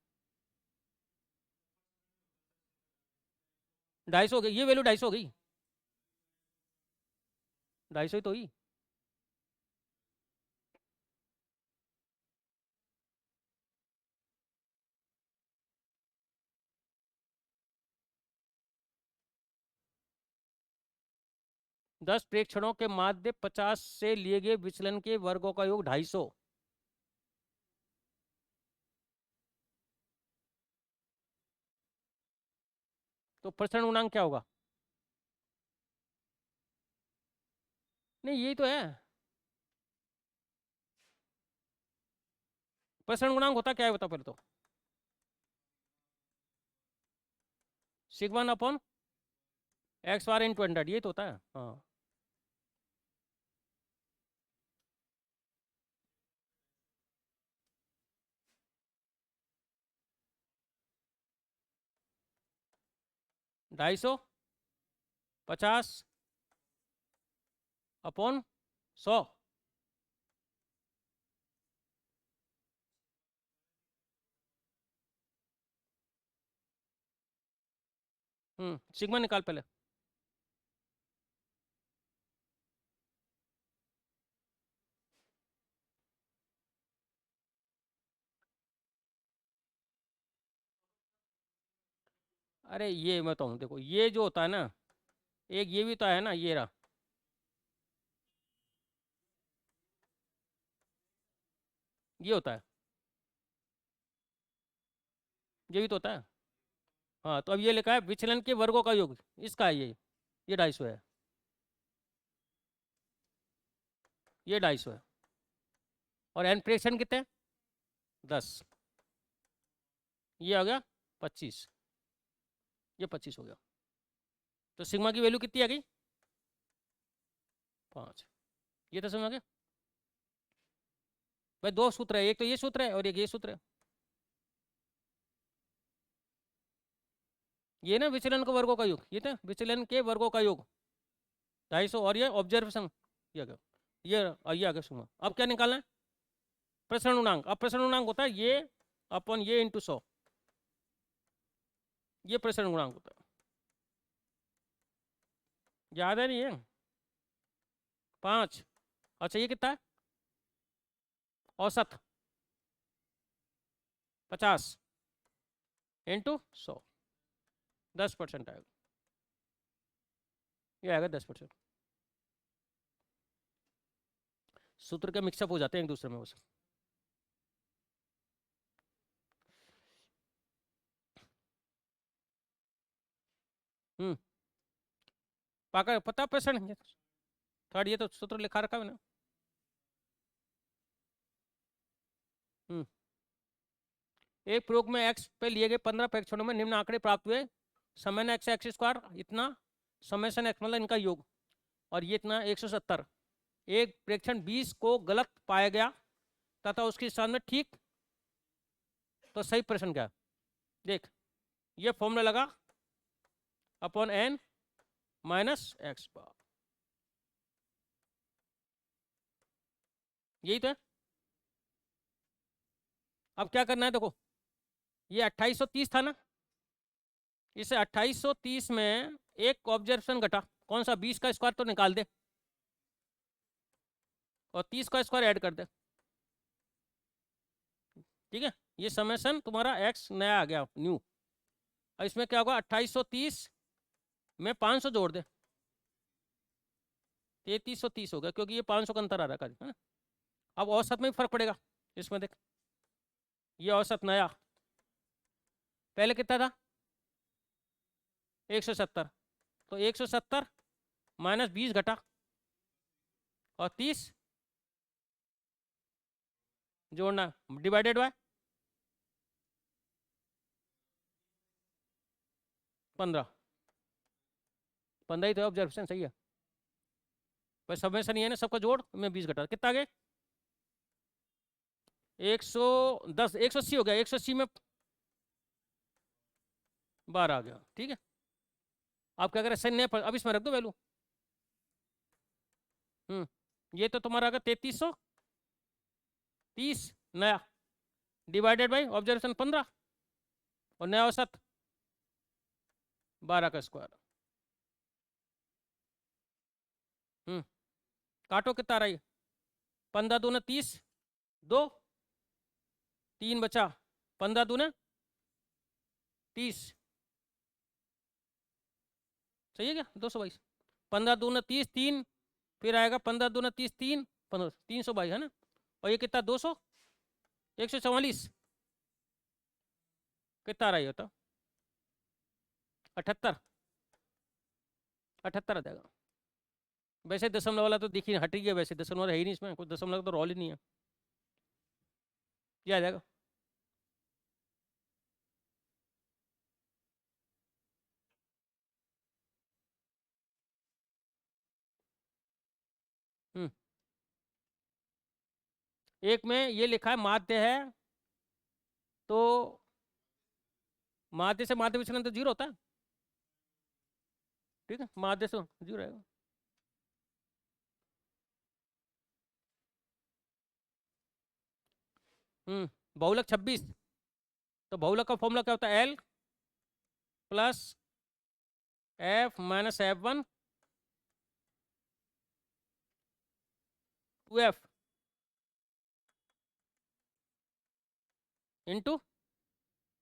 250 हो गई, ये वैल्यू 250 हो गई, 250 ही तो हुई। दस प्रेक्षणों के माध्य 50 से लिए गए विचलन के वर्गों का योग 250। तो प्रसरण गुणांक क्या होगा? नहीं यही तो है, प्रसरण गुणांक होता क्या है बता पहले तो। सिग्मा अपॉन एक्स बार इन 200, ये तो होता है। हाँ 250 50 अपॉन 100। सिग्मा निकाल पहले। अरे ये मैं बताऊँ, देखो ये जो होता है ना, एक ये भी तो है ना, ये रहा, ये होता है, ये भी तो होता है। हाँ तो अब ये लिखा है विचलन के वर्गों का योग, इसका है ये 250 है, ये 250 है। और एन प्रेक्षण कितने हैं? 10, ये आ गया 25, ये 25 हो गया। तो सिग्मा की वैल्यू कितनी आ गई? 5। ये तो समझ आ गया भाई। दो सूत्र है, एक तो ये सूत्र है और एक ये सूत्र है। ये ना विचलन के वर्गों का योग, ये था विचलन के वर्गों का योग 250, और ये ऑब्जर्वेशन, ये आ गया, ये आ गया सिग्मा। अब क्या निकालना है? प्रसरण गुणांक। अब प्रसरण गुणांक होता है ये अपन ये इंटू 100, ये प्रसरण गुणांक होता है। याद है नहीं है? 5। अच्छा ये कितना है? औसत 50 इंटू 100, 10% आएगा, ये आएगा 10%। सूत्र के मिक्सअप हो जाते हैं एक दूसरे में बस। हम्म पाकर पता प्रसरण, थर्ड ये तो सूत्र लिखा रखा है ना। हम्म एक प्रयोग में एक्स पे लिए गए 15 परीक्षणों में निम्न आंकड़े प्राप्त हुए। समय न एक्स स्क्वायर इतना, समय सन एक्स मतलब इनका योग, और ये इतना 170। एक प्रेक्षण 20 को गलत पाया गया तथा उसके स्थान में ठीक, तो सही प्रश्न क्या? देख ये फॉर्मूला लगा अपॉन एन माइनस एक्स बार, यही तो है। अब क्या करना है देखो, ये 2830 था ना, इसे 2830 में एक ऑब्जर्वेशन घटा, कौन सा? 20 का स्क्वायर तो निकाल दे और 30 का स्क्वायर ऐड कर दे, ठीक है। ये समेशन तुम्हारा एक्स नया आ गया न्यू। और इसमें क्या होगा? 2830 में 500 जोड़ दे, 3330 हो गया, क्योंकि ये 500 का अंतर आ रहा है। अब औसत में भी फर्क पड़ेगा इसमें, देख ये औसत नया पहले कितना था? 170, तो 170 माइनस 20 घटा और 30 जोड़ना, डिवाइडेड बाय 15, 15 ही तो ऑब्जर्वेशन, सही है। पर सब से नहीं है ना, सबका जोड़ में 20 घटा, कितना आ गया? 110, 180 हो गया, 180 में 12 आ गया, ठीक है। आप क्या करें, सही नहीं अब इसमें रख दो वैल्यू। ये तो तुम्हारा आ गया 3330 नया, डिवाइडेड बाई ऑब्जर्वेशन 15 और नया औसत 12 का स्क्वायर। काटो कितना आ रहा है? 15 दूना 30, 2 3 बचा, 15 दूना 30, सही है क्या? 222। 15 दूना 30, 3 फिर आएगा 15 दूना 30, 3 15, 322 है ना। और ये कितना 200, 144 कितना आ रहा है होता? 78, 78 आ जाएगा। वैसे दशमलव वाला तो देखिए हट ही गया, वैसे दशमलव है ही नहीं इसमें, कोई दशमलव तो रोल ही नहीं है। ये आ जाएगा। हम्म एक में ये लिखा है माध्य है, तो माध्य से माध्य विचलन तो जीरो होता है, ठीक है, माध्य से जीरो रहेगा। बहुलक 26, तो बहुलक का फॉर्मूला क्या होता है? L plus F minus F1 2F into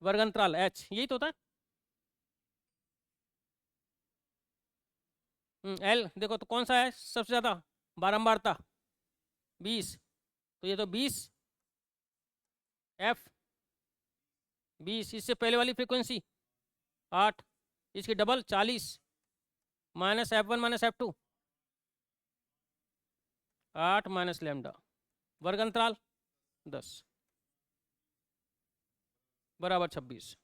वर्गंतराल H, यही तो होता है। L देखो तो कौन सा है सबसे ज़्यादा बारंबारता? 20, तो ये तो 20 F 20, इससे पहले वाली फ्रीक्वेंसी 8, इसकी double 40 minus F1 minus F2 8 minus lambda, वर्गंतराल 10 बराबर 26।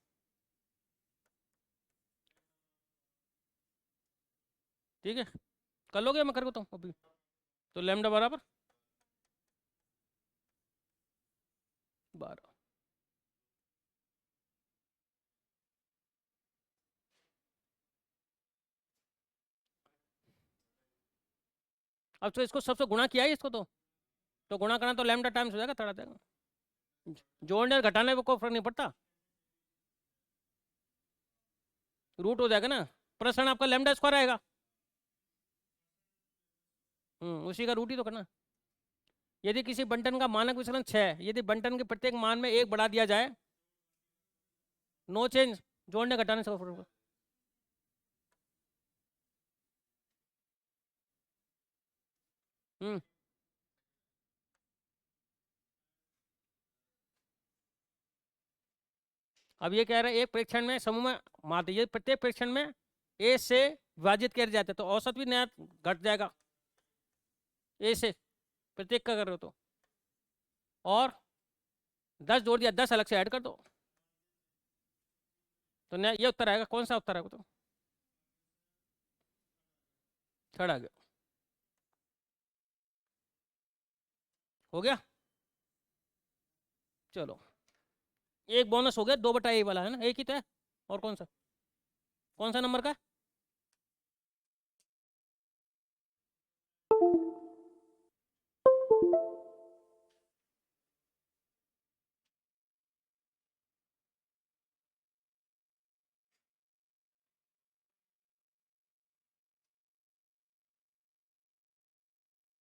ठीक है, कर लोगे? मैं कर बताऊँ अभी। तो लैम्डा बराबर 12। अब तो इसको सबसे गुणा किया है इसको, तो गुणा करना तो लैम्डा टाइम्स हो जाएगा, थोड़ा जाएगा, जोड़ने और घटाने में कोई फर्क नहीं पड़ता, रूट हो जाएगा ना। प्रश्न आपका लैम्डा स्क्वायर आएगा, उसी का रूट ही तो करना। यदि किसी बंटन का मानक विचलन 6, यदि बंटन के प्रत्येक मान में 1 बढ़ा दिया जाए, नो चेंज, जोड़ने घटाने से कोई फर्क नहीं पड़ता। हम्म अब ये कह रहे हैं एक परीक्षण में समूह में माध्य, ये प्रत्येक परीक्षण में ए से विभाजित किया जाता है, तो औसत भी नया घट जाएगा ए से, प्रत्येक का कर रहे हो तो। और 10 जोड़ दिया, 10 अलग से ऐड कर दो, तो नया ये उत्तर आएगा। कौन सा उत्तर आएगा? तो थर्ड आ गया। हो गया, चलो एक बोनस हो गया, 2/a वाला है ना, एक ही तो है। और कौन सा नंबर का है?